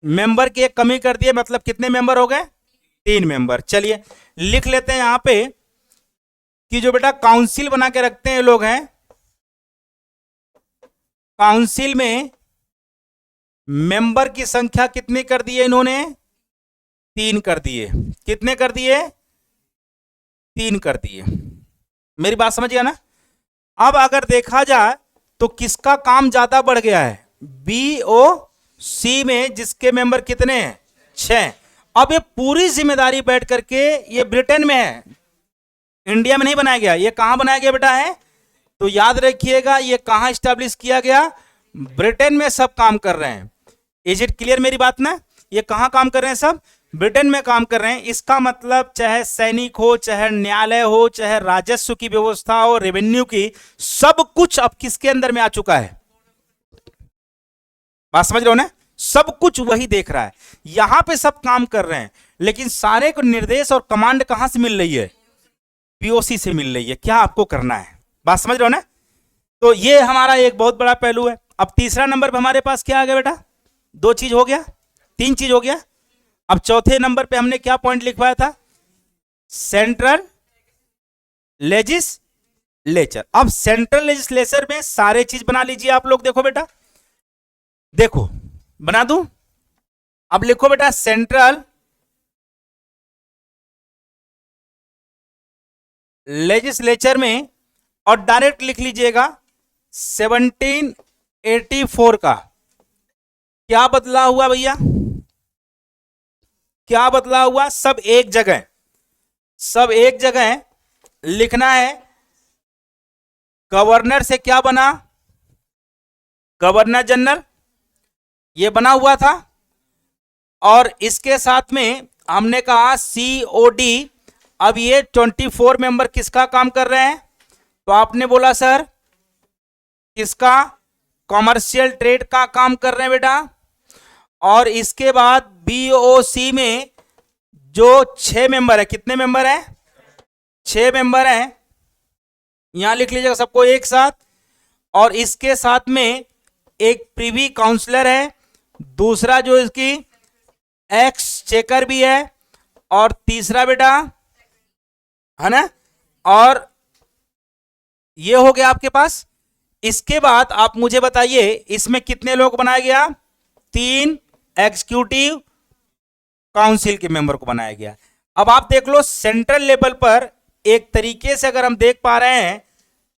मेंबर की एक कमी कर दिए, मतलब कितने मेंबर हो गए? 3 मेंबर। चलिए लिख लेते हैं यहां पे कि जो बेटा काउंसिल बना के रखते हैं लोग हैं, काउंसिल में मेंबर की संख्या कितनी कर दी है इन्होंने? 3 कर दिए। कितने कर दिए? 3 कर दिए। मेरी बात समझ गया ना? अब अगर देखा जाए तो किसका काम ज्यादा बढ़ गया है? BOC में, जिसके मेंबर कितने हैं? 6। अब ये पूरी जिम्मेदारी बैठ करके, ये ब्रिटेन में है, इंडिया में नहीं बनाया गया। ये कहां बनाया गया बेटा है? तो याद रखिएगा, ये कहां स्टैब्लिश किया गया? ब्रिटेन में सब काम कर रहे हैं। इज इट क्लियर मेरी बात ना? ये कहां काम कर रहे हैं? सब ब्रिटेन में काम कर रहे हैं। इसका मतलब चाहे सैनिक हो, चाहे न्यायालय हो, चाहे राजस्व की व्यवस्था हो, रेवेन्यू की, सब कुछ अब किसके अंदर में आ चुका है? बात समझ रहे हो ना? सब कुछ वही देख रहा है, यहां पे सब काम कर रहे हैं, लेकिन सारे को निर्देश और कमांड कहां से मिल रही है? POC से मिल रही है, क्या आपको करना है। बात समझ रहे हो ना? तो ये हमारा एक बहुत बड़ा पहलू है। अब तीसरा नंबर पे हमारे पास क्या आ गया बेटा? 2 चीज हो गया, 3 चीज हो गया। अब चौथे नंबर पे हमने क्या पॉइंट लिखवाया था? Central legislature. अब सेंट्रल लेजिस्लेचर में सारे चीज बना लीजिए आप लोग। देखो बेटा, देखो बना दूं? अब लिखो बेटा सेंट्रल लेजिस्लेचर में, और डायरेक्ट लिख लीजिएगा 1784 का क्या बदला हुआ भैया? क्या बदला हुआ? सब एक जगह, सब एक जगह लिखना है। गवर्नर से क्या बना? गवर्नर जनरल, ये बना हुआ था। और इसके साथ में हमने कहा COD। अब ये 24 मेंबर किसका काम कर रहे हैं? तो आपने बोला सर किसका? कॉमर्शियल ट्रेड का काम कर रहे हैं बेटा। और इसके बाद BOC में जो 6 मेंबर है, कितने मेंबर है? 6 मेंबर है, यहां लिख लीजिएगा सबको एक साथ। और इसके साथ में एक प्रीवी काउंसलर है, दूसरा जो इसकी एक्स चेकर भी है, और तीसरा बेटा है ना, और ये हो गया आपके पास। इसके बाद आप मुझे बताइए इसमें कितने लोग बनाया गया? 3 एग्जीक्यूटिव काउंसिल के मेंबर को बनाया गया। अब आप देख लो सेंट्रल लेवल पर एक तरीके से अगर हम देख पा रहे हैं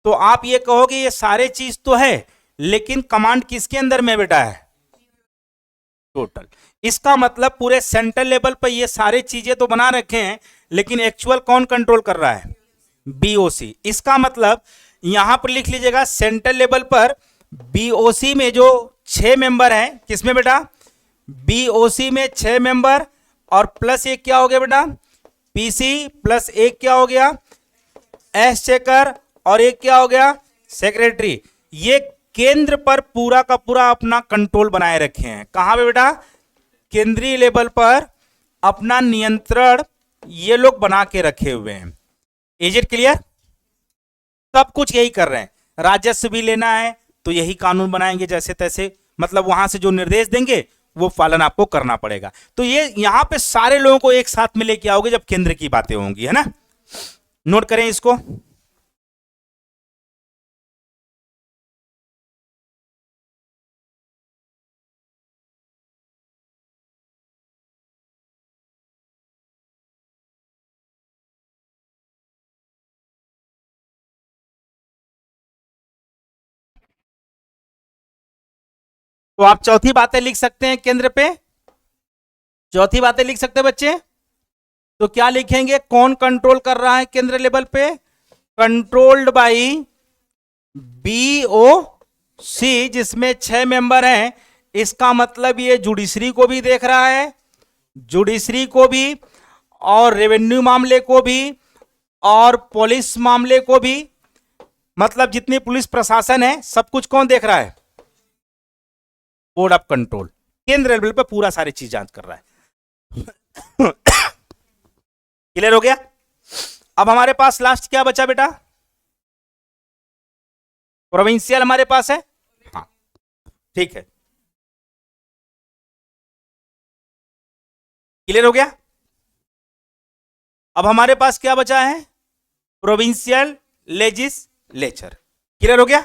तो आप ये कहोगे ये सारे चीज तो है, लेकिन कमांड किसके अंदर में बेटा है? टोटल। इसका मतलब पूरे सेंट्रल लेवल पर ये सारे चीजें तो बना रखे हैं, लेकिन एक्चुअल कौन कंट्रोल कर रहा है? BOC। इसका मतलब यहां पर लिख लीजिएगा सेंट्रल लेवल पर BOC में जो 6 मेंबर हैं, किसमें बेटा? BOC में 6 मेंबर, और प्लस एक क्या हो गया बेटा? PC, प्लस एक क्या हो गया? एस चेकर, और एक क्या हो गया? सेक्रेटरी। ये केंद्र पर पूरा का पूरा अपना कंट्रोल बनाए रखे हैं। कहां पे बेटा? केंद्रीय लेवल पर अपना नियंत्रण ये लोग बना के रखे हुए हैं। Is it clear? सब कुछ यही कर रहे हैं। राजस्व भी लेना है तो यही कानून बनाएंगे जैसे तैसे, मतलब वहां से जो निर्देश देंगे वो पालन आपको करना पड़ेगा। तो ये यहां पे सारे लोगों को एक साथ में लेके आओगे जब केंद्र की बातें होंगी, है ना? नोट करें इसको। तो आप चौथी बातें लिख सकते हैं केंद्र पे, चौथी बातें लिख सकते हैं बच्चे। तो क्या लिखेंगे? कौन कंट्रोल कर रहा है केंद्र लेवल पे? कंट्रोल्ड बाई BOC, जिसमें 6 मेंबर हैं। इसका मतलब ये जुडिशरी को भी देख रहा है जुडिशरी को भी और रेवेन्यू मामले को भी और पुलिस मामले को भी, मतलब जितनी पुलिस प्रशासन है सब कुछ कौन देख रहा है? बोर्ड ऑफ कंट्रोल, केंद्र लेवल पे पूरा सारी चीज जांच कर रहा है। क्लियर हो गया? अब हमारे पास लास्ट क्या बचा बेटा? प्रोविंशियल हमारे पास है। हाँ ठीक है, क्लियर हो गया? अब हमारे पास क्या बचा है? Provincial legislature. क्लियर हो गया?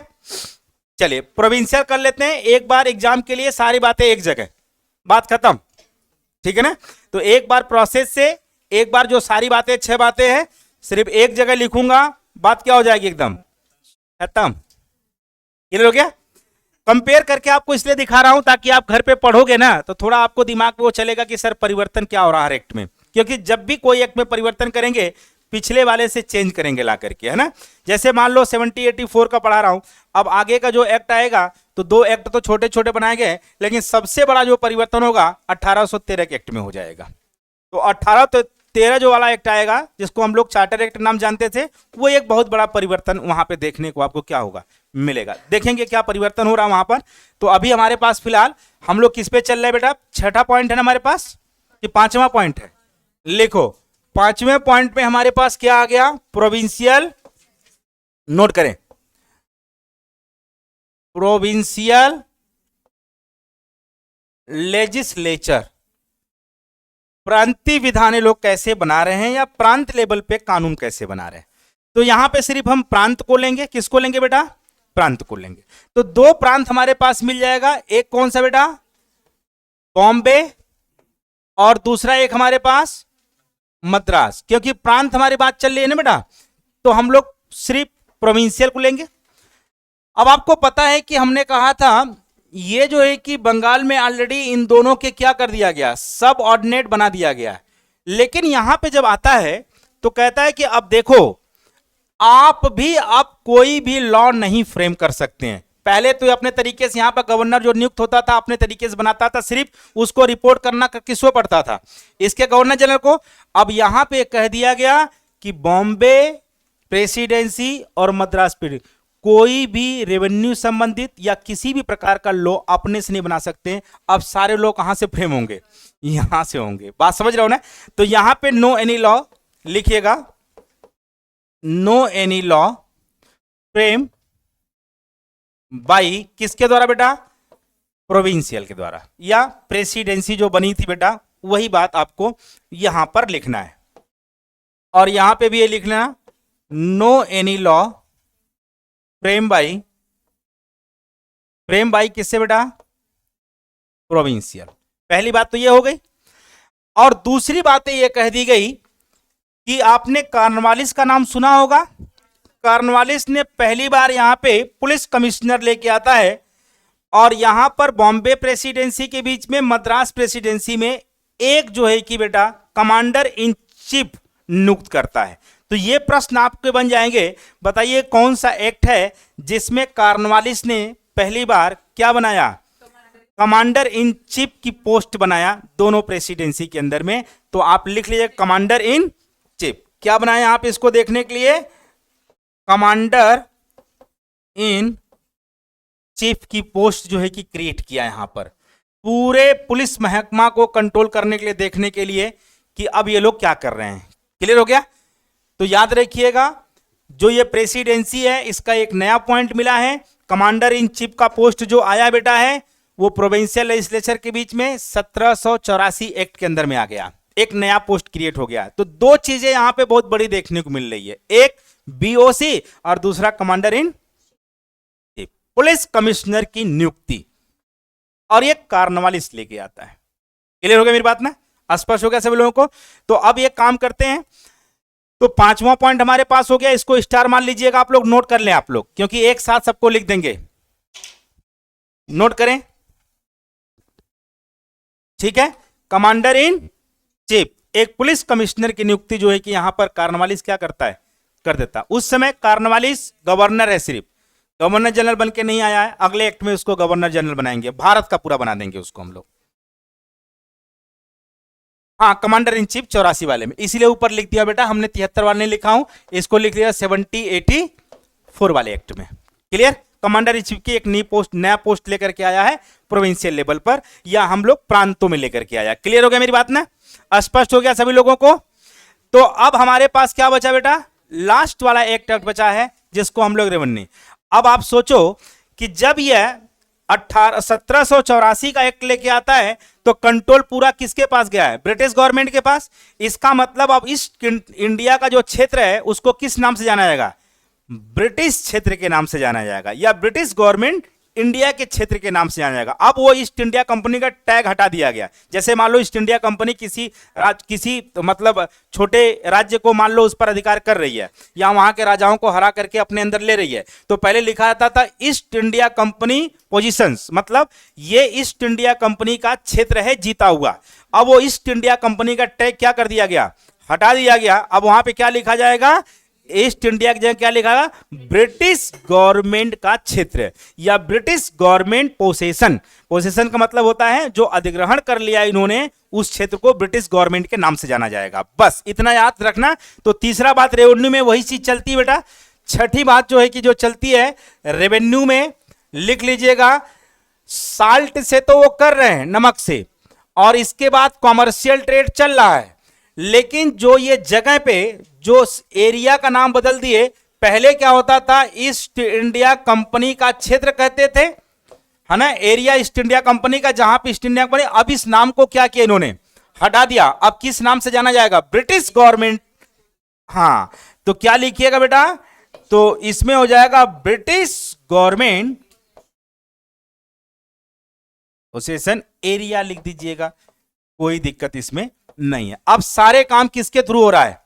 चलिए प्रोविंशियल कर लेते हैं एक बार एग्जाम के लिए, सारी बातें एक जगह, बात खत्म। ठीक है ना? तो एक बार प्रोसेस से, एक बार जो सारी बातें 6 बातें हैं सिर्फ एक जगह लिखूंगा, बात क्या हो जाएगी? एकदम खत्म। क्लियर हो गया? कंपेयर करके आपको इसलिए दिखा रहा हूं ताकि आप घर पे पढ़ोगे ना तो थोड़ा आपको दिमाग में वो चलेगा कि सर परिवर्तन क्या हो रहा है एक्ट में, क्योंकि जब भी कोई एक्ट में परिवर्तन करेंगे पिछले वाले से चेंज करेंगे ला करके, है ना? जैसे मान लो 70-84 का पढ़ा रहा हूं, अब आगे का जो एक्ट आएगा तो 2 एक्ट तो छोटे छोटे बनाए गए, लेकिन सबसे बड़ा जो परिवर्तन होगा 1813 के एक्ट में हो जाएगा। तो 1813 जो वाला एक्ट आएगा जिसको हम लोग चार्टर एक्ट नाम जानते थे, वो एक बहुत बड़ा परिवर्तन वहां पे देखने को आपको क्या होगा? मिलेगा। देखेंगे क्या परिवर्तन हो रहा है वहां पर। तो अभी हमारे पास फिलहाल हम लोग किस पे चल रहे हैं बेटा? 6ठा पॉइंट है ना हमारे पास कि 5वां पॉइंट है? लिखो 5वें पॉइंट में हमारे पास क्या आ गया? प्रोविंशियल, नोट करें, प्रोविंशियल लेजिस्लेचर, प्रांतीय विधान लोग कैसे बना रहे हैं या प्रांत लेवल पे कानून कैसे बना रहे हैं। तो यहां पे सिर्फ हम प्रांत को लेंगे। किसको लेंगे बेटा? प्रांत को लेंगे। तो 2 प्रांत हमारे पास मिल जाएगा, एक कौन सा बेटा? बॉम्बे, और दूसरा एक हमारे पास मद्रास। क्योंकि प्रांत हमारी बात चल रही है ना बेटा, तो हम लोग सिर्फ प्रोविंशियल को लेंगे। अब आपको पता है कि हमने कहा था ये जो है कि बंगाल में ऑलरेडी इन दोनों के क्या कर दिया गया? सब ऑर्डिनेट बना दिया गया। लेकिन यहां पे जब आता है तो कहता है कि अब देखो आप भी अब कोई भी लॉ नहीं फ्रेम कर सकते हैं। पहले तो अपने तरीके से यहां पर गवर्नर जो नियुक्त होता था अपने तरीके से बनाता था, सिर्फ उसको रिपोर्ट करना किसको पड़ता था? इसके गवर्नर जनरल को। अब यहां पे कह दिया गया कि बॉम्बे प्रेसिडेंसी और मद्रास कोई भी रेवेन्यू संबंधित या किसी भी प्रकार का लॉ अपने से नहीं बना सकते। अब सारे लॉ कहां से फ्रेम होंगे? यहां से होंगे। बात समझ रहे हो ना? तो यहां पे नो एनी लॉ लिखिएगा, no any law frame by किसके द्वारा बेटा? प्रोविंशियल के द्वारा, या प्रेसिडेंसी जो बनी थी बेटा वही बात आपको यहां पर लिखना है। और यहां पे भी ये लिखना no any law frame by किससे बेटा? प्रोविंशियल। पहली बात तो ये हो गई। और दूसरी बात ये कह दी गई कि आपने कॉर्नवालिस का नाम सुना होगा। कॉर्नवालिस ने पहली बार यहां पे पुलिस कमिश्नर लेके आता है और यहां पर बॉम्बे प्रेसिडेंसी के बीच में मद्रास प्रेसिडेंसी में एक जो है कि बेटा कमांडर इन चीफ नियुक्त करता है। तो ये प्रश्न आपके बन जाएंगे, बताइए कौन सा एक्ट है जिसमें कॉर्नवालिस ने पहली बार क्या बनाया? कमांडर इन चीफ की पोस्ट बनाया दोनों प्रेसिडेंसी के अंदर में। तो आप लिख लीजिए कमांडर इन चीफ। क्या बनाया आप इसको देखने के लिए? कमांडर इन चीफ की पोस्ट जो है कि क्रिएट किया यहां पर पूरे पुलिस महकमा को कंट्रोल करने के लिए, देखने के लिए कि अब ये लोग क्या कर रहे हैं। क्लियर हो गया? तो याद रखिएगा जो ये प्रेसिडेंसी है इसका एक नया पॉइंट मिला है। कमांडर इन चीफ का पोस्ट जो आया बेटा है वो प्रोविंशियल लेजिस्लेचर के बीच में 1784 एक्ट के अंदर में आ गया, एक नया पोस्ट क्रिएट हो गया। तो 2 चीजें यहां पे बहुत बड़ी देखने को मिल रही है, एक बीओसी और दूसरा commander in chief, police commissioner की नियुक्ति। और ये कॉर्नवालिस लेके आता है। क्लियर हो गया मेरी बात ना? स्पष्ट हो गया सभी लोगों को? तो अब ये काम करते हैं। तो 5वां पॉइंट हमारे पास हो गया, इसको स्टार मान लीजिएगा आप लोग, नोट कर लें आप लोग, क्योंकि एक साथ सबको लिख देंगे। नोट करें, ठीक है? कमांडर इन चीफ, एक पुलिस कमिश्नर की नियुक्ति जो है कि यहां पर कॉर्नवालिस क्या करता है? कर देता। उस समय कॉर्नवालिस गवर्नर है, सिर्फ गवर्नर जनरल बन के नहीं आया है। अगले एक्ट में उसको गवर्नर जनरल बनाएंगे, भारत का पूरा बना देंगे उसको हम लोग। हाँ, कमांडर इन चीफ 84 वाले में, इसीलिए ऊपर लिख दिया बेटा हमने, 73 वाले नहीं लिखा हूं, इसको लिख दिया 7084 वाले एक्ट में। क्लियर? कमांडर इन चीफ की एक नया पोस्ट लेकर के आया है प्रोविंशियल लेवल पर, या हम लोग प्रांतों में लेकर के आया। क्लियर हो गया मेरी बात ना? स्पष्ट हो गया सभी लोगों को? तो अब हमारे पास क्या बचा बेटा? लास्ट वाला एक्ट बचा है जिसको हम लोग रेवेन्यू। अब आप सोचो कि जब यह 1784 का एक्ट लेके आता है तो कंट्रोल पूरा किसके पास गया है? ब्रिटिश गवर्नमेंट के पास। इसका मतलब अब ईस्ट इंडिया का जो क्षेत्र है उसको किस नाम से जाना जाएगा? ब्रिटिश क्षेत्र के नाम से जाना जाएगा, या ब्रिटिश गवर्नमेंट इंडिया के क्षेत्र के नाम से जाना जाएगा। अब वो ईस्ट इंडिया कंपनी का टैग हटा दिया गया। जैसे मान लो ईस्ट इंडिया कंपनी किसी मतलब छोटे राज्य को मान लो उस पर अधिकार कर रही है, या वहां के राजाओं को हरा करके अपने अंदर ले रही है, तो पहले लिखा जाता था ईस्ट इंडिया कंपनी पोजीशंस, मतलब ये ईस्ट इंडिया कंपनी का क्षेत्र है जीता हुआ। अब वो ईस्ट इंडिया कंपनी का टैग क्या कर दिया गया? हटा दिया गया। अब वहां पे क्या लिखा जाएगा? ईस्ट इंडिया की जगह क्या लिखा है? ब्रिटिश गवर्नमेंट का क्षेत्र, या ब्रिटिश गवर्नमेंट पोसेशन। पोसेशन का मतलब होता है जो अधिग्रहण कर लिया इन्होंने, उस क्षेत्र को ब्रिटिश गवर्नमेंट के नाम से जाना जाएगा। बस इतना याद रखना। तो तीसरा बात रेवेन्यू में वही चीज चलती है बेटा। छठी बात जो है कि जो चलती है रेवेन्यू में, लिख लीजिएगा, साल्ट से तो वो कर रहे हैं, नमक से, और इसके बाद कॉमर्शियल ट्रेड चल रहा है, लेकिन जो ये जगह पे जो एरिया का नाम बदल दिए, पहले क्या होता था? ईस्ट इंडिया कंपनी का क्षेत्र कहते थे, है ना, एरिया ईस्ट इंडिया कंपनी का, जहां पे ईस्ट इंडिया कंपनी। अब इस नाम को क्या किया इन्होंने? हटा दिया। अब किस नाम से जाना जाएगा? British government. हाँ, तो क्या लिखिएगा बेटा? तो इसमें हो जाएगा ब्रिटिश गवर्नमेंट पोसेशन एरिया लिख दीजिएगा, कोई दिक्कत इसमें नहीं है। अब सारे काम किसके थ्रू हो रहा है?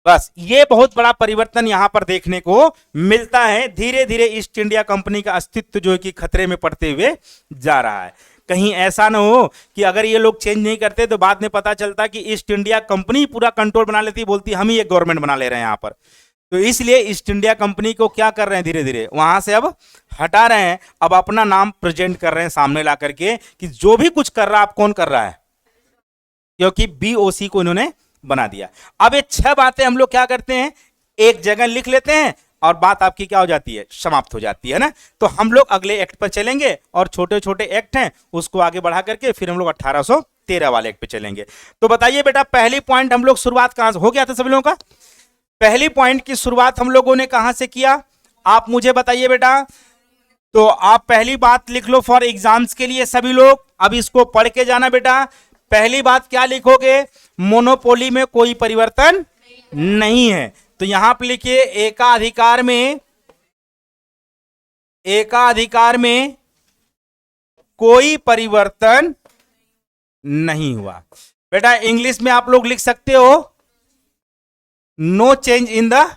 बस ये बहुत बड़ा परिवर्तन यहां पर देखने को मिलता है। धीरे धीरे ईस्ट इंडिया कंपनी का अस्तित्व जो है कि खतरे में पड़ते हुए जा रहा है। कहीं ऐसा ना हो कि अगर ये लोग चेंज नहीं करते तो बाद में पता चलता कि ईस्ट इंडिया कंपनी पूरा कंट्रोल बना लेती, बोलती हम ही एक गवर्नमेंट बना ले रहे हैं यहां पर। तो इसलिए ईस्ट इंडिया कंपनी को क्या कर रहे हैं? धीरे धीरे वहां से अब हटा रहे हैं, अब अपना नाम प्रेजेंट कर रहे हैं सामने ला करके कि जो भी कुछ कर रहा है, आप कौन कर रहा है? क्योंकि बीओसी को इन्होंने बना दिया। अब ये 6 बातें हम लोग क्या करते हैं? एक जगह लिख लेते हैं और बात आपकी क्या हो जाती है? समाप्त हो जाती है ना। तो हम लोग अगले एक्ट पर चलेंगे, और छोटे छोटे एक्ट हैं उसको आगे बढ़ा करके फिर हम लोग 1813 वाले एक्ट पे चलेंगे। तो बताइए बेटा, पहली पॉइंट हम लोग शुरुआत कहां से हो गया था सभी लोगों का? पहली पॉइंट की शुरुआत हम लोगों ने कहां से किया? आप मुझे बताइए बेटा। तो आप पहली बात लिख लो फॉर एग्जाम्स के लिए सभी लोग। अब इसको पढ़ के जाना बेटा। पहली बात क्या लिखोगे? मोनोपोली में कोई परिवर्तन नहीं है। तो यहां पर लिखिए एकाधिकार में कोई परिवर्तन नहीं हुआ। बेटा इंग्लिश में आप लोग लिख सकते हो no change in the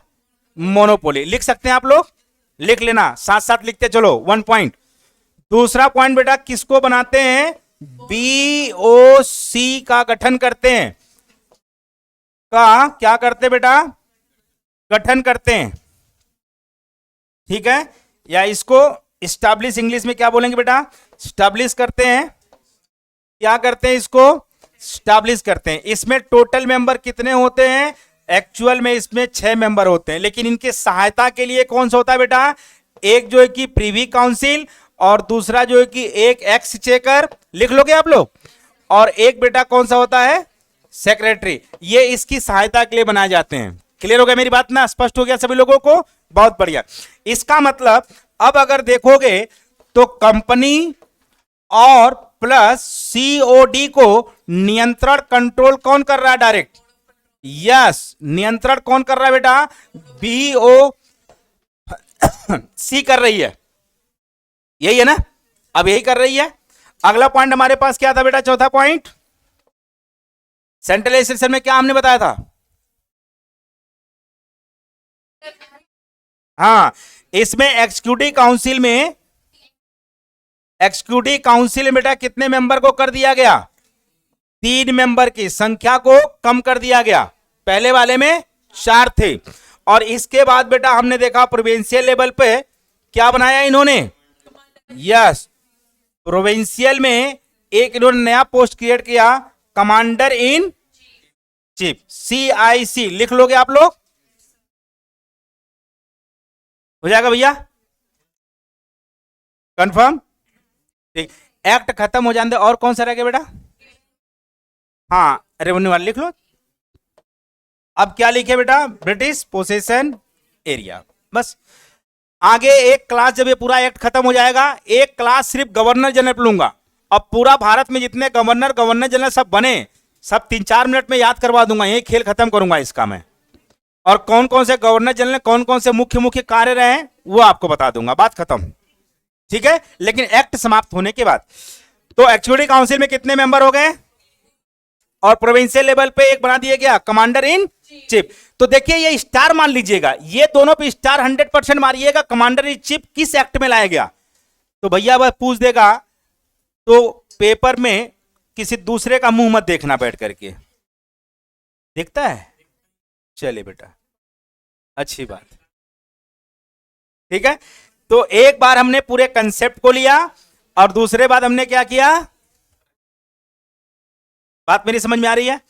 monopoly, लिख सकते हैं आप लोग, लिख लेना, साथ साथ लिखते चलो। 1 पॉइंट। दूसरा पॉइंट बेटा, किसको बनाते हैं? बीओसी का गठन करते हैं। का क्या करते बेटा? गठन करते हैं, ठीक है। या इसको स्टैब्लिश इंग्लिश में क्या बोलेंगे बेटा? स्टैब्लिश करते हैं। क्या करते हैं? इसको स्टैब्लिश करते हैं। इसमें टोटल मेंबर कितने होते हैं? एक्चुअल में इसमें 6 मेंबर होते हैं, लेकिन इनके सहायता के लिए कौन सा होता है बेटा? एक जो है कि प्रीवी काउंसिल, और दूसरा जो है कि एक एक्सचेकर, लिख लोगे आप लोग, और एक बेटा कौन सा होता है? सेक्रेटरी। ये इसकी सहायता के लिए बनाए जाते हैं। क्लियर हो गया मेरी बात ना? स्पष्ट हो गया सभी लोगों को? बहुत बढ़िया। इसका मतलब अब अगर देखोगे तो कंपनी और प्लस सीओडी को नियंत्रण कंट्रोल कौन कर रहा है? डायरेक्ट। यस, नियंत्रण कौन कर रहा है बेटा? बीओ सी कर रही है, यही है ना? अब यही कर रही है। अगला पॉइंट हमारे पास क्या था बेटा? चौथा पॉइंट, सेंट्रलाइजेशन में क्या हमने बताया था? हाँ, इसमें एग्जीक्यूटिव काउंसिल में बेटा कितने मेंबर को कर दिया गया? 3 मेंबर की संख्या को कम कर दिया गया। पहले वाले में 4 थे, और इसके बाद बेटा हमने देखा प्रोविंशियल लेवल पे क्या बनाया इन्होंने? यस, प्रोविंशियल में एक इन्होंने नया पोस्ट क्रिएट किया, कमांडर इन चीफ, CIC लिख लोगे आप लोग, हो जाएगा भैया, कंफर्म, ठीक। एक्ट खत्म हो जाने दे, और कौन सा रह गया बेटा, हाँ रेवेन्यू वाला लिख लो। अब क्या लिखे बेटा, ब्रिटिश पोसेशन एरिया, बस। आगे एक क्लास, जब ये पूरा एक्ट खत्म हो जाएगा, एक क्लास सिर्फ गवर्नर जनरल पे लूंगा। अब पूरा भारत में जितने गवर्नर जनरल सब बने, सब 3-4 मिनट में याद करवा दूंगा, यही खेल खत्म करूंगा इसका मैं। और कौन कौन से गवर्नर जनरल, कौन कौन से मुख्य कार्य रहे हैं, वो आपको बता दूंगा, बात खत्म, ठीक है। लेकिन एक्ट समाप्त होने के बाद तो एग्जीक्यूटिव काउंसिल में कितने मेंबर हो गए, और प्रोविंशियल लेवल पे एक बना दिया गया कमांडर इन चीफ। तो देखिए ये स्टार मान लीजिएगा, ये दोनों पे स्टार 100% मारिएगा, कमांडर इन चीफ किस एक्ट में लाया गया। तो भैया बस पूछ देगा तो पेपर में किसी दूसरे का मुंह मत देखना बैठ करके, देखता है, चलिए बेटा अच्छी बात, ठीक है। तो एक बार हमने पूरे कंसेप्ट को लिया, और दूसरे बार हमने क्या किया, बात मेरी समझ में आ रही है।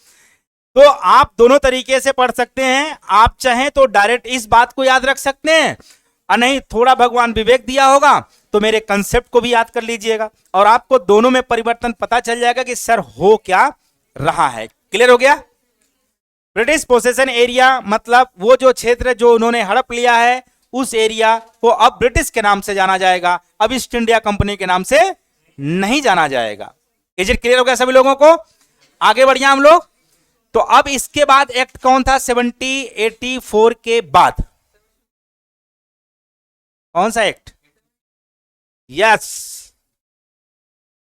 तो आप दोनों तरीके से पढ़ सकते हैं, आप चाहें तो डायरेक्ट इस बात को याद रख सकते हैं, और नहीं थोड़ा भगवान विवेक दिया होगा तो मेरे कंसेप्ट को भी याद कर लीजिएगा, और आपको दोनों में परिवर्तन पता चल जाएगा कि सर हो क्या रहा है। क्लियर हो गया। ब्रिटिश पोसेशन एरिया मतलब वो जो क्षेत्र जो उन्होंने हड़प लिया है, उस एरिया को अब ब्रिटिश के नाम से जाना जाएगा, अब ईस्ट इंडिया कंपनी के नाम से नहीं जाना जाएगा। इज इट क्लियर हो गया सभी लोगों को। आगे बढ़िए हम लोग। तो अब इसके बाद एक्ट कौन था 1784 के बाद, कौन सा एक्ट, यस।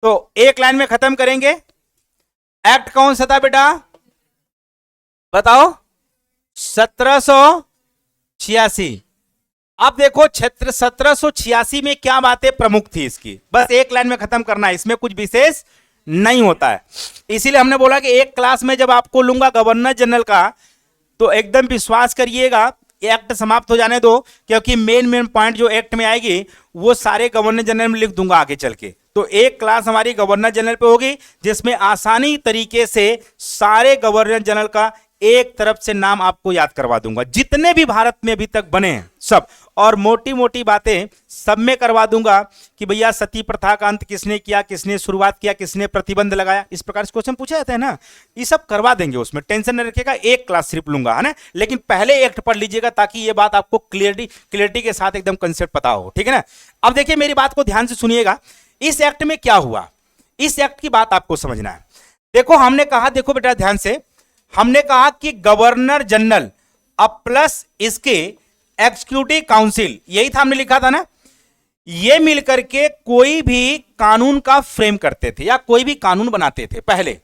तो एक लाइन में खत्म करेंगे, एक्ट कौन सा था बेटा बताओ, 1786। अब देखो 1786 में क्या बातें प्रमुख थी इसकी, बस एक लाइन में खत्म करना है, इसमें कुछ विशेष नहीं होता है। इसीलिए हमने बोला कि एक क्लास में जब आपको लूंगा गवर्नर जनरल का, तो एकदम विश्वास करिएगा एक्ट समाप्त हो जाने दो, क्योंकि मेन पॉइंट जो एक्ट में आएगी वो सारे गवर्नर जनरल में लिख दूंगा आगे चल के। तो एक क्लास हमारी गवर्नर जनरल पे होगी, जिसमें आसानी तरीके से सारे गवर्नर जनरल का एक तरफ से नाम आपको याद करवा दूंगा, जितने भी भारत में अभी तक बने हैं सब, और मोटी मोटी बातें सब में करवा दूंगा कि भैया सती प्रथा का अंत किसने किया, किसने शुरुआत किया, किसने प्रतिबंध लगाया, इस प्रकार से क्वेश्चन पूछा जाता है ना, ये सब करवा देंगे, उसमें टेंशन न रखिएगा। एक क्लास सिर्फ लूंगा है ना, लेकिन पहले एक्ट पढ़ लीजिएगा ताकि ये बात आपको क्लियरिटी के साथ एकदम कंसेप्ट पता हो, ठीक है ना। अब देखिए मेरी बात को ध्यान से सुनिएगा, इस एक्ट में क्या हुआ, इस एक्ट की बात आपको समझना है। देखो हमने कहा, देखो बेटा ध्यान से, हमने कहा कि गवर्नर जनरल अब प्लस इसके एग्जीक्यूटिव काउंसिल, यही था हमने लिखा था ना, ये मिलकर के कोई भी कानून का फ्रेम करते थे या कोई भी कानून बनाते थे पहले,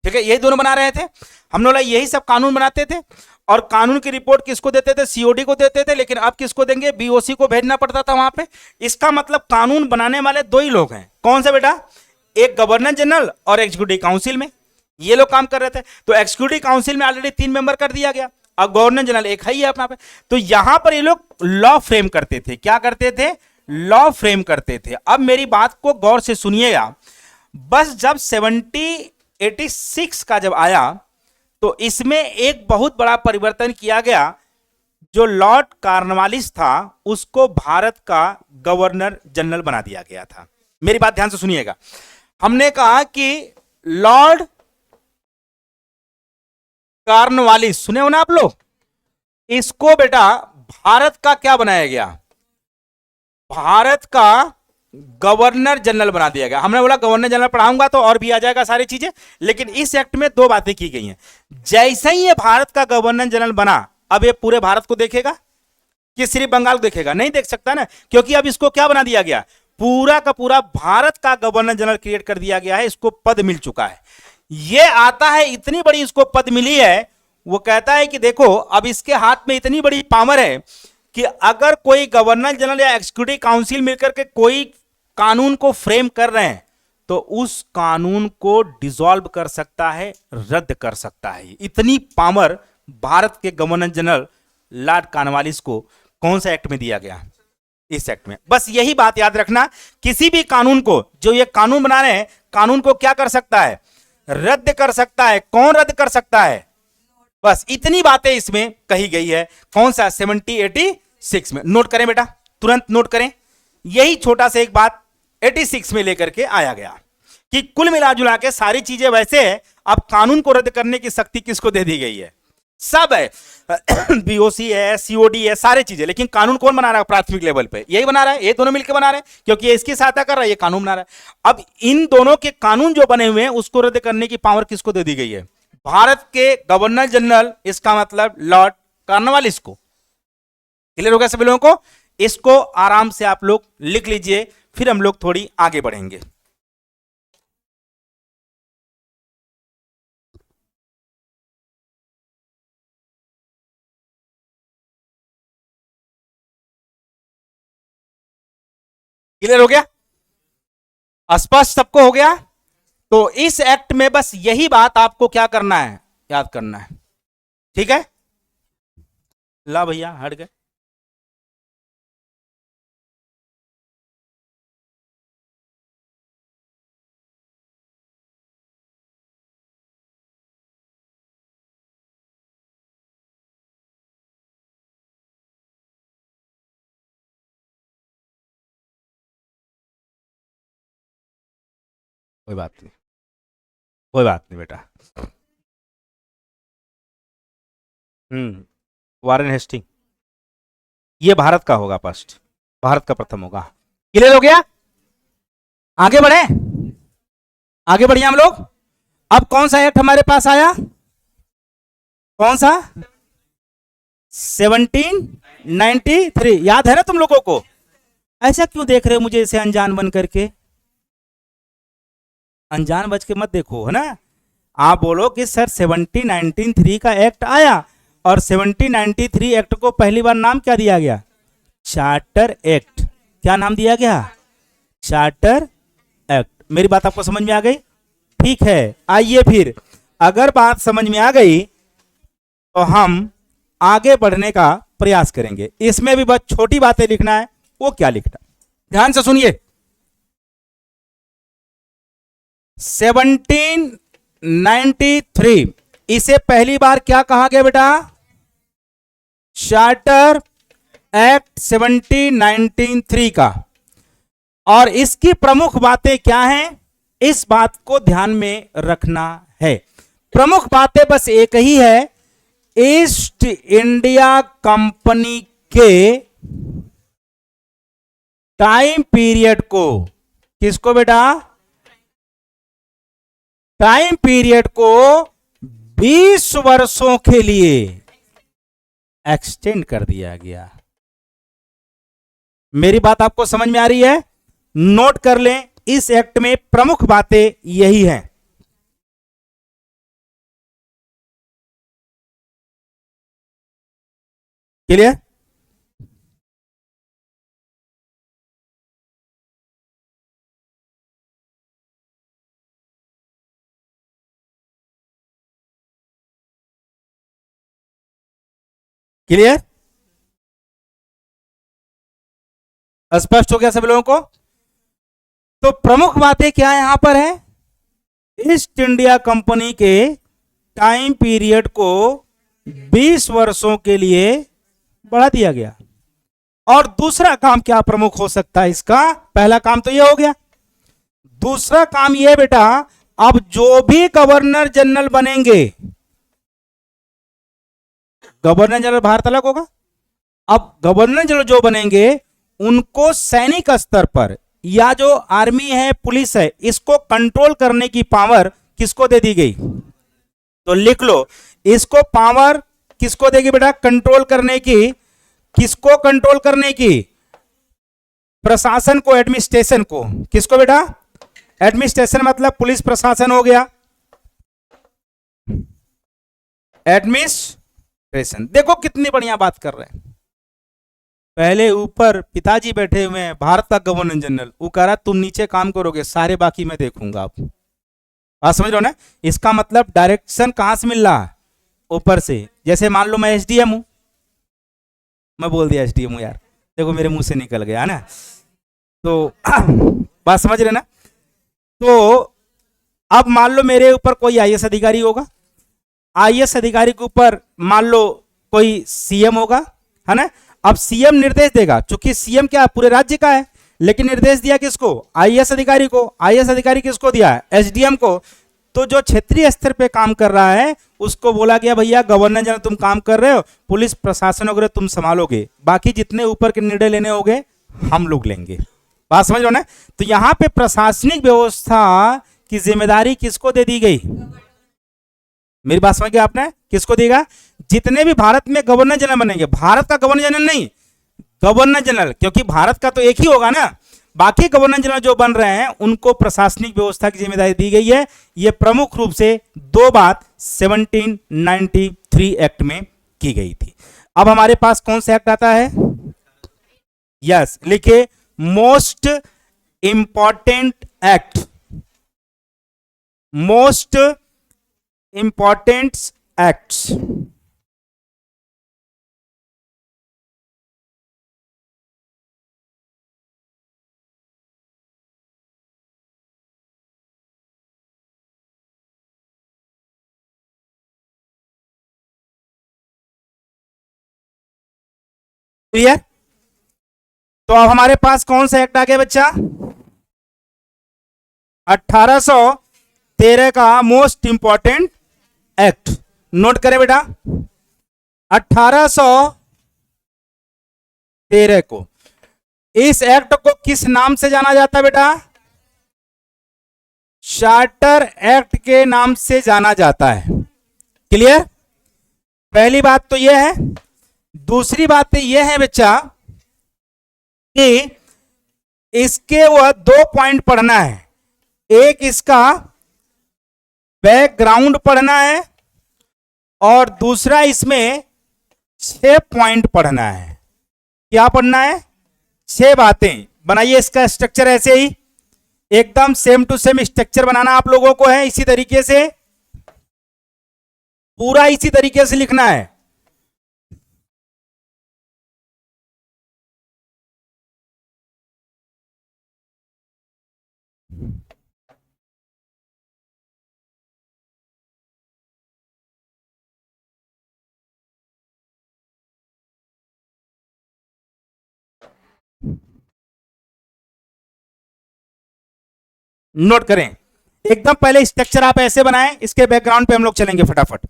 ठीक है, यही दोनों बना रहे थे। हम लोग यही सब कानून बनाते थे, और कानून की रिपोर्ट किसको देते थे, सीओडी को देते थे, लेकिन अब किसको देंगे, बीओसी को भेजना पड़ता था वहां पे। इसका मतलब कानून बनाने वाले दो ही लोग हैं, कौन सा बेटा, एक गवर्नर जनरल और एग्जीक्यूटिव काउंसिल में ये लोग काम कर रहे थे। तो एग्जीक्यूटिव काउंसिल में ऑलरेडी 3 मेंबर कर दिया गया, अब गवर्नर जनरल एक है ही अपना पे। तो यहां पर ये लोग लॉ फ्रेम करते थे, क्या करते थे, लॉ फ्रेम करते थे। अब मेरी बात को गौर से सुनिएगा, बस जब 1786 का जब आया तो इसमें एक बहुत बड़ा परिवर्तन किया गया, जो लॉर्ड कॉर्नवालिस था उसको भारत का गवर्नर जनरल बना दिया गया था। मेरी बात ध्यान से सुनिएगा, हमने कहा कि लॉर्ड कॉर्नवालिस, सुने हो ना आप लोग, इसको बेटा भारत का क्या बनाया गया, भारत का गवर्नर जनरल बना दिया गया। हमने बोला गवर्नर जनरल पढ़ाऊंगा तो और भी आ जाएगा सारी चीजें, लेकिन इस एक्ट में 2 बातें की गई हैं। जैसे ही ये भारत का गवर्नर जनरल बना, अब ये पूरे भारत को देखेगा कि सिर्फ बंगाल को देखेगा, नहीं देख सकता ना, क्योंकि अब इसको क्या बना दिया गया, पूरा का पूरा भारत का गवर्नर जनरल क्रिएट कर दिया गया है, इसको पद मिल चुका है। ये आता है, इतनी बड़ी इसको पद मिली है, वो कहता है कि देखो अब इसके हाथ में इतनी बड़ी पावर है कि अगर कोई गवर्नर जनरल या एग्जीक्यूटिव काउंसिल मिलकर के कोई कानून को फ्रेम कर रहे हैं तो उस कानून को डिसॉल्व कर सकता है, रद्द कर सकता है। इतनी पावर भारत के गवर्नर जनरल लॉर्ड कॉर्नवालिस को कौन सा एक्ट में दिया गया, इस एक्ट में। बस यही बात याद रखना, किसी भी कानून को, जो ये कानून बना रहे हैं, कानून को क्या कर सकता है, रद्द कर सकता है। कौन रद्द कर सकता है? बस इतनी बातें इसमें कही गई है। कौन सा? 86 में। नोट करें बेटा, तुरंत नोट करें। यही छोटा सा एक बात 86 में लेकर के आया गया कि कुल मिला जुला के सारी चीजें वैसे है। अब कानून को रद्द करने की शक्ति किसको दे दी गई है? सब है, बीओसी है, सीओडी है, सारी चीजें। लेकिन कानून कौन बना रहा है? प्राथमिक लेवल पे यही बना रहा है, ये दोनों मिलकर बना रहे हैं, क्योंकि ये इसकी सहायता कर रहा है, ये कानून बना रहा है। अब इन दोनों के कानून जो बने हुए हैं उसको रद्द करने की पावर किसको दे दी गई है? भारत के गवर्नर जनरल, इसका मतलब लॉर्ड कॉर्नवालिस को। क्लियर हो गया सभी लोगों को? इसको आराम से आप लोग लिख लीजिए, फिर हम लोग थोड़ी आगे बढ़ेंगे। क्लियर हो गया? स्पष्ट सबको हो गया? तो इस एक्ट में बस यही बात आपको क्या करना है? याद करना है। ठीक है, ला भैया हट गए। कोई बात नहीं, कोई बात नहीं बेटा। वारेन हेस्टिंग, ये भारत का होगा फर्स्ट, भारत का प्रथम होगा। क्लियर हो गया? आगे बढ़े, आगे बढ़िए हम लोग। अब कौन सा एक्ट हमारे पास आया? कौन सा? 1793। याद है ना तुम लोगों को? ऐसा क्यों देख रहे हो मुझे इसे अनजान बन करके? अनजान बच के मत देखो, है ना। आप बोलो कि सर 1793 का एक्ट आया, और 1793 एक्ट को पहली बार नाम क्या दिया गया? Charter act. क्या नाम दिया गया? Charter act. मेरी बात आपको समझ में आ गई? ठीक है, आइए फिर, अगर बात समझ में आ गई तो हम आगे बढ़ने का प्रयास करेंगे। इसमें भी बस छोटी बातें लिखना है। वो क्या लिखना? ध्यान से सुनिए। 1793, इसे पहली बार क्या कहा गया बेटा? चार्टर एक्ट 1793 का। और इसकी प्रमुख बातें क्या हैं? इस बात को ध्यान में रखना है। प्रमुख बातें बस एक ही है, ईस्ट इंडिया कंपनी के टाइम पीरियड को, किसको बेटा? टाइम पीरियड को 20 वर्षों के लिए एक्सटेंड कर दिया गया। मेरी बात आपको समझ में आ रही है? नोट कर लें, इस एक्ट में प्रमुख बातें यही हैं। क्लियर? क्लियर? स्पष्ट हो गया सभी लोगों को? तो प्रमुख बातें क्या यहां पर है? ईस्ट इंडिया कंपनी के टाइम पीरियड को 20 वर्षों के लिए बढ़ा दिया गया। और दूसरा काम क्या प्रमुख हो सकता है इसका? पहला काम तो यह हो गया। दूसरा काम यह बेटा, अब जो भी गवर्नर जनरल बनेंगे, गवर्नर जनरल भारत अलग होगा, अब गवर्नर जनरल जो बनेंगे उनको सैनिक स्तर पर, या जो आर्मी है, पुलिस है, इसको कंट्रोल करने की पावर किसको दे दी गई? तो लिख लो, इसको पावर किसको देगी बेटा? कंट्रोल करने की। किसको कंट्रोल करने की? प्रशासन को, एडमिनिस्ट्रेशन को। किसको बेटा? एडमिनिस्ट्रेशन मतलब पुलिस प्रशासन हो गया, एडमिनिस्ट्रेशन। देखो कितनी बढ़िया बात कर रहे हैं। पहले ऊपर पिताजी बैठे हुए हैं, भारत का गवर्नर जनरल, वो कह रहा तुम नीचे काम करोगे, सारे बाकी मैं देखूंगा। आप बात समझ रहे हो ना? इसका मतलब डायरेक्शन कहां से मिल रहा है? ऊपर से। जैसे मान लो मैं एसडीएम हूं, मैं बोल दिया एसडीएम हूं, यार देखो मेरे मुंह से निकल गया ना, तो बात समझ रहे ना? तो अब मान लो मेरे ऊपर कोई आईएएस अधिकारी होगा, आईएएस अधिकारी के ऊपर मान लो कोई सीएम होगा, है ना। अब सीएम निर्देश देगा, चूंकि सीएम क्या पूरे राज्य का है, लेकिन निर्देश दिया किसको, आईएएस अधिकारी को। आईएएस अधिकारी किसको दिया है, एसडीएम को। तो जो क्षेत्रीय स्तर पे काम कर रहा है उसको बोला गया भैया गवर्नर जनरल तुम काम कर रहे हो, पुलिस प्रशासन वगैरह तुम संभालोगे, बाकी जितने ऊपर के निर्णय लेने होंगे हम लोग लेंगे। बात समझ लो ना। तो यहां पे प्रशासनिक व्यवस्था की जिम्मेदारी किसको दे दी गई, मेरी बात समझ गए आपने, किसको देगा, जितने भी भारत में गवर्नर जनरल बनेंगे, भारत का गवर्नर जनरल नहीं, गवर्नर जनरल, क्योंकि भारत का तो एक ही होगा ना, बाकी गवर्नर जनरल जो बन रहे हैं उनको प्रशासनिक व्यवस्था की जिम्मेदारी दी गई है। यह प्रमुख रूप से दो बात 1793 एक्ट में की गई थी। अब हमारे पास कौन सा एक्ट आता है, यस लिखिए, most important act, most important acts. Clear. तो अब हमारे पास कौन सा एक्ट आ गया बच्चा, 1813 का मोस्ट इंपॉर्टेंट एक्ट। नोट करें बेटा, 1813 को, इस एक्ट को किस नाम से जाना जाता है बेटा, चार्टर एक्ट के नाम से जाना जाता है। क्लियर। पहली बात तो यह है। दूसरी बात यह है बच्चा कि इसके वह दो पॉइंट पढ़ना है, एक इसका बैकग्राउंड पढ़ना है और दूसरा इसमें 6 पॉइंट पढ़ना है। क्या पढ़ना है, 6 बातें। बनाइए इसका स्ट्रक्चर ऐसे ही, एकदम सेम टू सेम स्ट्रक्चर बनाना आप लोगों को है, इसी तरीके से पूरा इसी तरीके से लिखना है। नोट करें, एकदम पहले स्ट्रक्चर आप ऐसे बनाएं, इसके बैकग्राउंड पे हम लोग चलेंगे फटाफट।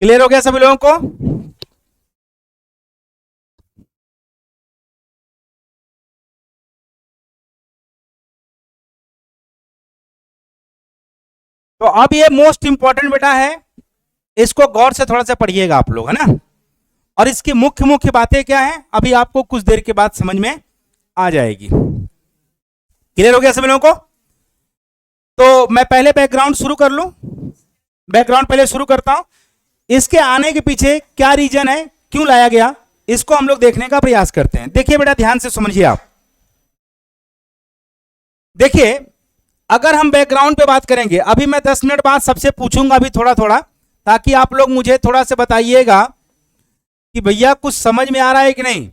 क्लियर हो गया सभी लोगों को। तो अब ये मोस्ट इंपॉर्टेंट बेटा है, इसको गौर से थोड़ा सा पढ़िएगा आप लोग, है ना। और इसकी मुख्य मुख्य बातें क्या हैं अभी आपको कुछ देर के बाद समझ में आ जाएगी। क्लियर हो गया सभी लोगों को। तो मैं पहले बैकग्राउंड शुरू कर लूं, बैकग्राउंड पहले शुरू करता हूं। इसके आने के पीछे क्या रीजन है, क्यों लाया गया, इसको हम लोग देखने का प्रयास करते हैं। देखिए बेटा ध्यान से समझिए आप। देखिए अगर हम बैकग्राउंड पे बात करेंगे, अभी मैं 10 मिनट बाद सबसे पूछूंगा अभी थोड़ा थोड़ा, ताकि आप लोग मुझे थोड़ा सा बताइएगा कि भैया कुछ समझ में आ रहा है कि नहीं।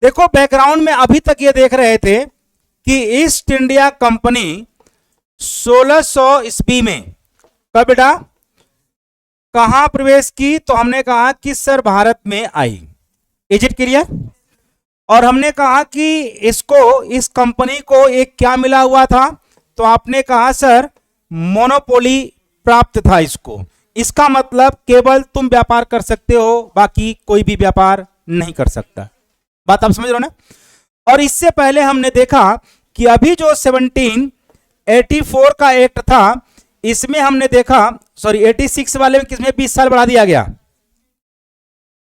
देखो बैकग्राउंड में अभी तक ये देख रहे थे कि ईस्ट इंडिया कंपनी 1600 ईस्वी में कब बेटा कहां प्रवेश की, तो हमने कहा कि सर भारत में आई। Is it clear. और हमने कहा कि इसको, इस कंपनी को एक क्या मिला हुआ था, तो आपने कहा सर मोनोपोली प्राप्त था इसको। इसका मतलब केवल तुम व्यापार कर सकते हो, बाकी कोई भी व्यापार नहीं कर सकता। बात आप समझ रहे हो ना। और इससे पहले हमने देखा कि अभी जो 1784 का एक्ट था, इसमें हमने देखा, सॉरी 86 वाले में किसमें 20 साल बढ़ा दिया गया,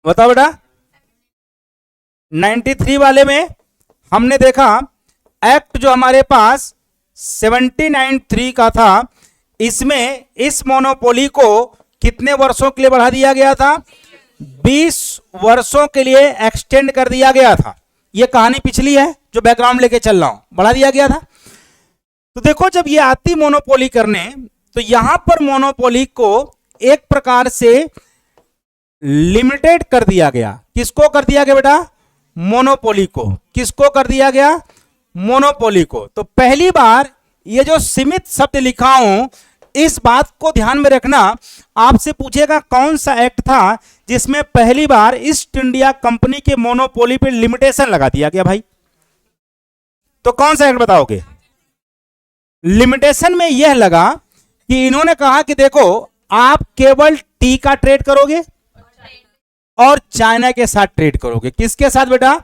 बताओ बेटा। 93 वाले में हमने देखा एक्ट जो हमारे पास 79(3) का था, इसमें इस मोनोपोली को कितने वर्षों के लिए बढ़ा दिया गया था? 20 वर्षों के लिए एक्सटेंड कर दिया गया था। यह कहानी पिछली है जो बैकग्राउंड लेके चल रहा हूं, बढ़ा दिया गया था। तो देखो, जब ये आती मोनोपोली करने, तो यहां पर मोनोपोली को एक प्रकार से लिमिटेड कर दिया गया। किसको कर दिया गया बेटा? मोनोपोली को। किसको कर दिया गया? मोनोपोली को। तो पहली बार ये जो सीमित शब्द लिखा हूं, इस बात को ध्यान में रखना। आपसे पूछेगा कौन सा एक्ट था जिसमें पहली बार ईस्ट इंडिया कंपनी के मोनोपोली पे लिमिटेशन लगा दिया गया भाई? तो कौन सा एक्ट बताओगे? लिमिटेशन में यह लगा कि इन्होंने कहा कि देखो, आप केवल टी का ट्रेड करोगे और चाइना के साथ ट्रेड करोगे। किसके साथ बेटा?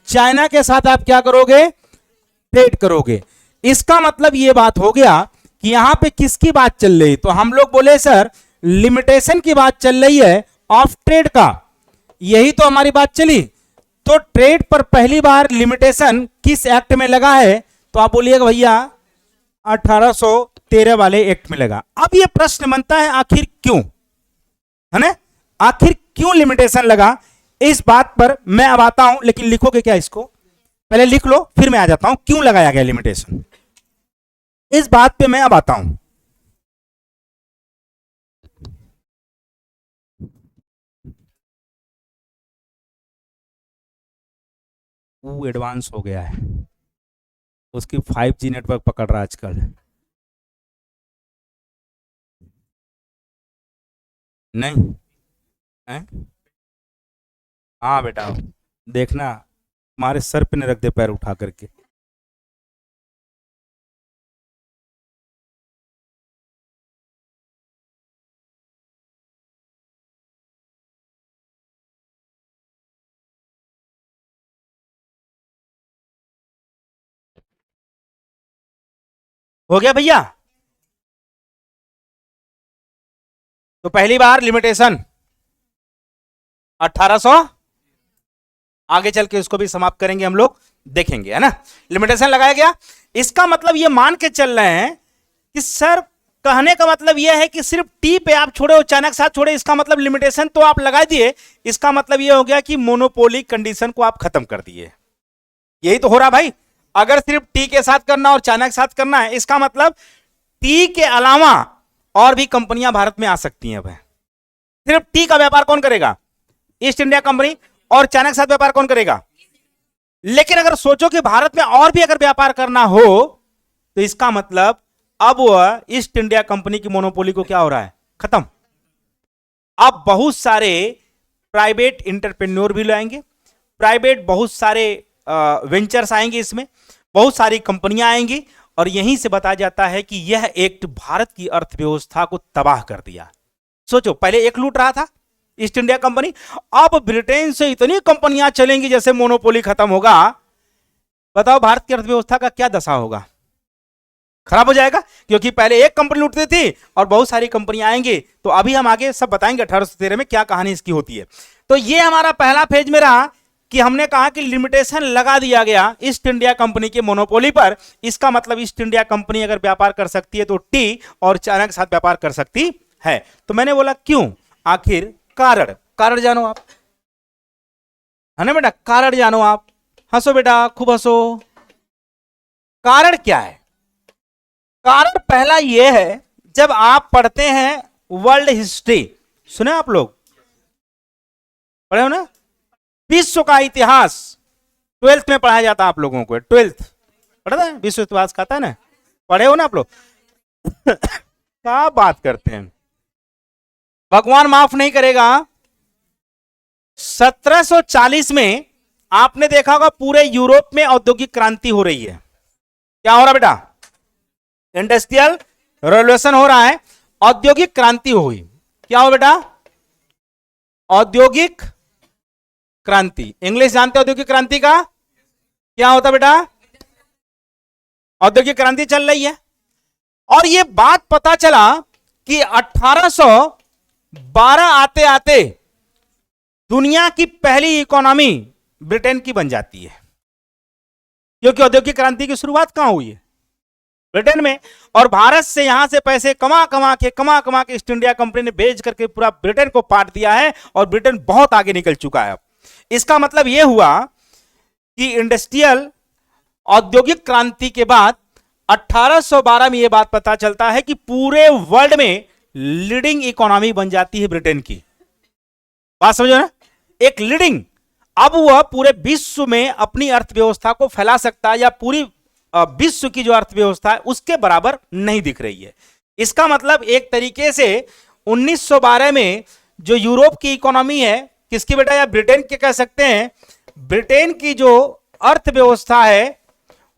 चाइना के साथ आप क्या करोगे? ट्रेड करोगे। इसका मतलब यह बात हो गया कि यहां पे किसकी बात चल रही? तो हम लोग बोले सर लिमिटेशन की बात चल रही है ऑफ ट्रेड का। यही तो हमारी बात चली। तो ट्रेड पर पहली बार लिमिटेशन किस एक्ट में लगा है? तो आप बोलिएगा भैया 1813 वाले एक्ट में लगा। अब यह प्रश्न बनता है आखिर क्यों, है ना? आखिर क्यों लिमिटेशन लगा? इस बात पर मैं अब आता हूं, लेकिन लिखोगे क्या इसको? पहले लिख लो, फिर मैं आ जाता हूं क्यों लगाया गया लिमिटेशन। इस बात पे मैं अब आता हूं। वो एडवांस हो गया है, उसकी 5G नेटवर्क पकड़ रहा है आजकल। नहीं है? हाँ बेटा, देखना हमारे सर पे न रख दे पैर उठा करके। हो गया भैया? तो पहली बार लिमिटेशन 1800, आगे चल के उसको भी समाप्त करेंगे हम लोग, देखेंगे, है ना? लिमिटेशन लगाया गया। इसका मतलब ये मान के चल रहे हैं कि सर, कहने का मतलब यह है कि सिर्फ टी पे आप छोड़े और चाइना के साथ छोड़े, इसका मतलब लिमिटेशन तो आप लगा दिए। इसका मतलब यह हो गया कि मोनोपोली कंडीशन को आप खत्म कर दिए। यही तो हो रहा भाई। अगर सिर्फ टी के साथ करना और चाइना के साथ करना है, इसका मतलब टी के अलावा और भी कंपनियां भारत में आ सकती हैं। अब सिर्फ टी का व्यापार कौन करेगा? East India company. और चाइना के साथ व्यापार कौन करेगा? लेकिन अगर सोचो कि भारत में और भी अगर व्यापार करना हो, तो इसका मतलब अब वह ईस्ट इंडिया कंपनी की मोनोपोली को क्या हो रहा है? खत्म। अब बहुत सारे प्राइवेट इंटरप्रेन्योर भी लाएंगे, प्राइवेट बहुत सारे वेंचर्स आएंगे, इसमें बहुत सारी कंपनियां आएंगी, और यहीं से बताया जाता है कि यह एक्ट भारत की अर्थव्यवस्था को तबाह कर दिया। सोचो, पहले एक लूट रहा था ईस्ट इंडिया कंपनी, अब ब्रिटेन से इतनी कंपनियां चलेंगी जैसे मोनोपोली खत्म होगा। बताओ भारत की अर्थव्यवस्था का क्या दशा होगा? खराब हो जाएगा, क्योंकि पहले एक कंपनी लूटती थी और बहुत सारी कंपनियां आएंगी। तो अभी हम आगे सब बताएंगे 1813 में क्या कहानी इसकी होती है। तो ये हमारा पहला फेज में रहा कि हमने कहा कि लिमिटेशन लगा दिया गया ईस्ट इंडिया कंपनी के मोनोपोली पर। इसका मतलब ईस्ट इंडिया कंपनी अगर व्यापार कर सकती है तो टी और चाइना के साथ व्यापार कर सकती है। तो मैंने बोला क्यों, आखिर कारण जानो आप, है ना बेटा? कारण जानो आप। हंसो बेटा, खूब हंसो। कारण क्या है? कारण पहला यह है, जब आप पढ़ते हैं वर्ल्ड हिस्ट्री, सुने आप लोग? पढ़े हो ना? विश्व का इतिहास 12th में पढ़ाया जाता है आप लोगों को। 12th पढ़ा था, विश्व इतिहास खाता है ना? पढ़े हो ना आप लोग? क्या बात करते हैं, भगवान माफ नहीं करेगा। 1740 में आपने देखा होगा पूरे यूरोप में औद्योगिक क्रांति हो रही है। क्या हो रहा बेटा? इंडस्ट्रियल रेवोल्यूशन हो रहा है, औद्योगिक क्रांति हुई। क्या हो बेटा? औद्योगिक क्रांति। इंग्लिश जानते हो औद्योगिक क्रांति का क्या होता बेटा? औद्योगिक क्रांति चल रही है। और यह बात पता चला कि 1812 आते आते दुनिया की पहली इकोनॉमी ब्रिटेन की बन जाती है। क्योंकि औद्योगिक क्रांति की शुरुआत कहां हुई है? ब्रिटेन में। और भारत से यहां से पैसे कमा कमा के ईस्ट इंडिया कंपनी ने भेज करके पूरा ब्रिटेन को पाट दिया है और ब्रिटेन बहुत आगे निकल चुका है अब। इसका मतलब यह हुआ कि इंडस्ट्रियल औद्योगिक क्रांति के बाद 1812 में यह बात पता चलता है कि पूरे वर्ल्ड में लीडिंग इकोनॉमी बन जाती है ब्रिटेन की। बात समझो ना, एक लीडिंग। अब वह पूरे विश्व में अपनी अर्थव्यवस्था को फैला सकता है या पूरी विश्व की जो अर्थव्यवस्था है उसके बराबर नहीं दिख रही है। इसका मतलब एक तरीके से 1912 में जो यूरोप की इकोनॉमी है, किसकी बेटा, या ब्रिटेन के कह सकते हैं, ब्रिटेन की जो अर्थव्यवस्था है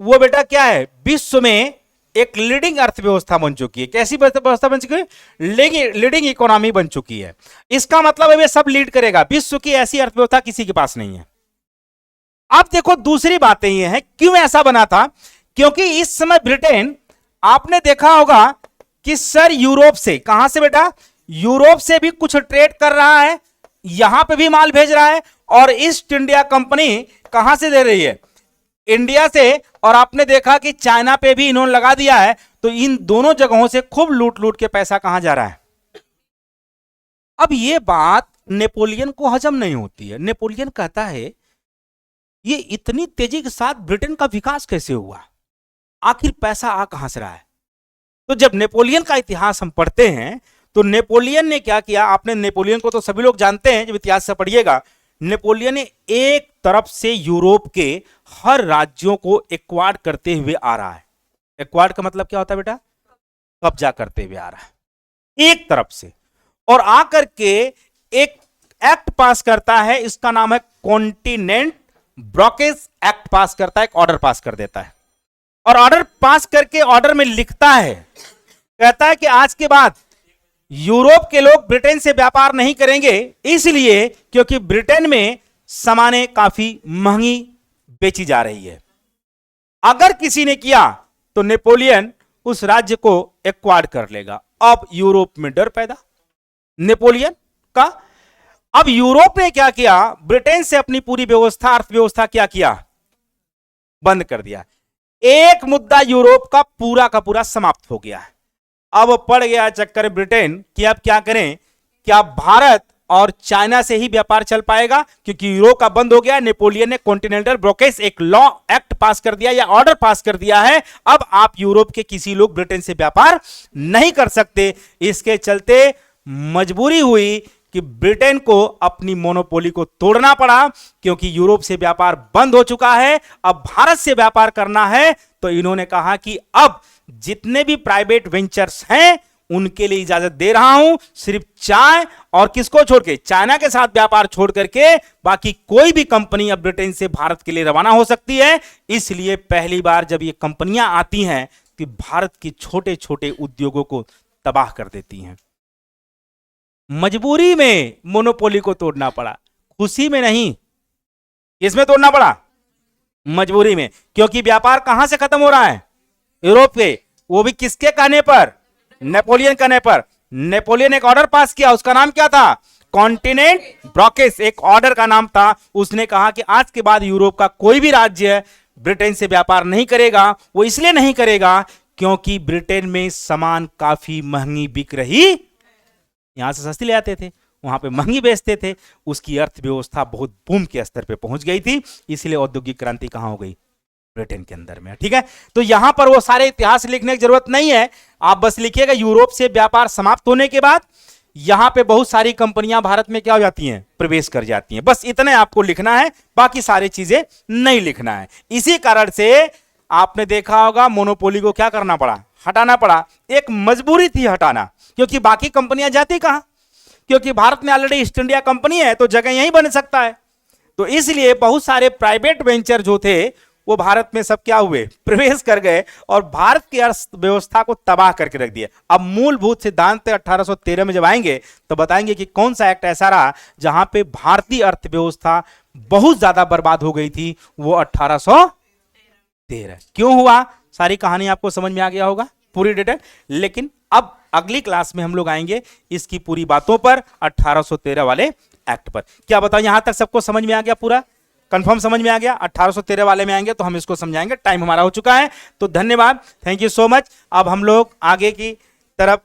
वो बेटा क्या है, विश्व में एक लीडिंग अर्थव्यवस्था बन चुकी है। कैसी व्यवस्था बन चुकी है? लीडिंग इकोनॉमी बन चुकी है। इसका मतलब है वे सब लीड करेगा, विश्व की ऐसी अर्थव्यवस्था किसी के पास नहीं है। अब देखो दूसरी बातें ये है, क्यों ऐसा बना था? क्योंकि इस समय ब्रिटेन, आपने देखा होगा कि सर यूरोप से, कहां से बेटा, यूरोप से भी कुछ ट्रेड कर रहा है, यहां पे भी माल भेज रहा है, और ईस्ट इंडिया कंपनी कहां से दे रही है? इंडिया से। और आपने देखा कि चाइना पे भी इन्होंने लगा दिया है। तो इन दोनों जगहों से खूब लूट लूट के पैसा कहां जा रहा है? अब यह बात नेपोलियन को हजम नहीं होती है। नेपोलियन कहता है ये इतनी तेजी के साथ ब्रिटेन का विकास कैसे हुआ, आखिर पैसा आ कहां से रहा है? तो जब नेपोलियन का इतिहास हम पढ़ते हैं तो नेपोलियन ने क्या किया, आपने नेपोलियन को तो सभी लोग जानते हैं, जब इतिहास से पढ़िएगा, नेपोलियन ने एक तरफ से यूरोप के हर राज्यों को एक्वायर्ड करते हुए आ रहा है। एक्वायर्ड का मतलब क्या होता है बेटा? कब्जा करते हुए आ रहा है एक तरफ से, और आकर के एक एक्ट पास करता है, इसका नाम है कॉन्टिनेंट ब्रोकेज एक्ट पास करता है, एक ऑर्डर पास कर देता है। और ऑर्डर पास करके ऑर्डर में लिखता है, कहता है कि आज के बाद यूरोप के लोग ब्रिटेन से व्यापार नहीं करेंगे, इसलिए क्योंकि ब्रिटेन में सामानें काफी महंगी बेची जा रही है। अगर किसी ने किया तो नेपोलियन उस राज्य को एक्वायर्ड कर लेगा। अब यूरोप में डर पैदा नेपोलियन का। अब यूरोप ने क्या किया, ब्रिटेन से अपनी पूरी व्यवस्था, अर्थव्यवस्था क्या किया, बंद कर दिया। एक मुद्दा यूरोप का पूरा समाप्त हो गया है। अब पड़ गया चक्कर ब्रिटेन कि अब क्या करें, क्या भारत और चाइना से ही व्यापार चल पाएगा, क्योंकि यूरो का बंद हो गया। नेपोलियन ने कॉन्टिनेंटल ब्रोकेज एक लॉ एक्ट पास कर दिया या ऑर्डर पास कर दिया है, अब आप यूरोप के किसी लोग ब्रिटेन से व्यापार नहीं कर सकते। इसके चलते मजबूरी हुई कि ब्रिटेन को अपनी मोनोपोली को तोड़ना पड़ा, क्योंकि यूरोप से व्यापार बंद हो चुका है। अब भारत से व्यापार करना है तो इन्होंने कहा कि अब जितने भी प्राइवेट वेंचर्स हैं उनके लिए इजाजत दे रहा हूं, सिर्फ चाय और किसको छोड़ के, चाइना के साथ व्यापार छोड़ करके बाकी कोई भी कंपनी अब ब्रिटेन से भारत के लिए रवाना हो सकती है। इसलिए पहली बार जब ये कंपनियां आती हैं कि भारत के छोटे छोटे उद्योगों को तबाह कर देती हैं। मजबूरी में मोनोपोली को तोड़ना पड़ा, खुशी में नहीं। इसमें तोड़ना पड़ा मजबूरी में, क्योंकि व्यापार कहां से खत्म हो रहा है, यूरोप के, वो भी किसके कहने पर, नेपोलियन कहने पर। नेपोलियन एक ऑर्डर पास किया, उसका नाम क्या था, कॉन्टिनेंट ब्रोकेज, एक ऑर्डर का नाम था। उसने कहा कि आज के बाद यूरोप का कोई भी राज्य ब्रिटेन से व्यापार नहीं करेगा। वो इसलिए नहीं करेगा क्योंकि ब्रिटेन में सामान काफी महंगी बिक रही, यहां से सस्ती ले आते थे, वहां पे महंगी बेचते थे। उसकी अर्थव्यवस्था बहुत बूम के स्तर पे पहुंच गई थी, इसलिए औद्योगिक क्रांति कहां हो गई, ब्रिटेन के अंदर में। ठीक है, तो यहां पर वो सारे इतिहास लिखने की जरूरत नहीं है, आप बस लिखिएगा यूरोप से व्यापार समाप्त होने के बाद यहां पे बहुत सारी कंपनियां भारत में क्या हो जाती हैं, प्रवेश कर जाती हैं। बस इतने आपको लिखना है, बाकी सारी चीजें नहीं लिखना है। इसी कारण से आपने देखा होगा मोनोपोली को क्या करना पड़ा, हटाना पड़ा। एक मजबूरी थी हटाना, क्योंकि बाकी कंपनियां जाती कहां, क्योंकि भारत में ऑलरेडी ईस्ट इंडिया कंपनी है तो जगह यहीं बन सकता है। तो इसलिए बहुत सारे प्राइवेट वेंचर जो थे वो भारत में सब क्या हुए, प्रवेश कर गए और भारत की अर्थव्यवस्था को तबाह करके रख दिया। अब मूलभूत सिद्धांत 1813 में जब आएंगे तो बताएंगे कि कौन सा एक्ट ऐसा रहा जहां पे भारतीय अर्थव्यवस्था बहुत ज्यादा बर्बाद हो गई थी, वो 1813 क्यों हुआ। सारी कहानी आपको समझ में आ गया होगा पूरी डिटेल, लेकिन अब अगली क्लास में हम लोग आएंगे इसकी पूरी बातों पर, 1813 वाले एक्ट पर। क्या बताओ, यहां तक सबको समझ में आ गया पूरा? कंफर्म समझ में आ गया? 1813 वाले में आएंगे तो हम इसको समझाएंगे। टाइम हमारा हो चुका है, तो धन्यवाद, थैंक यू सो मच। अब हम लोग आगे की तरफ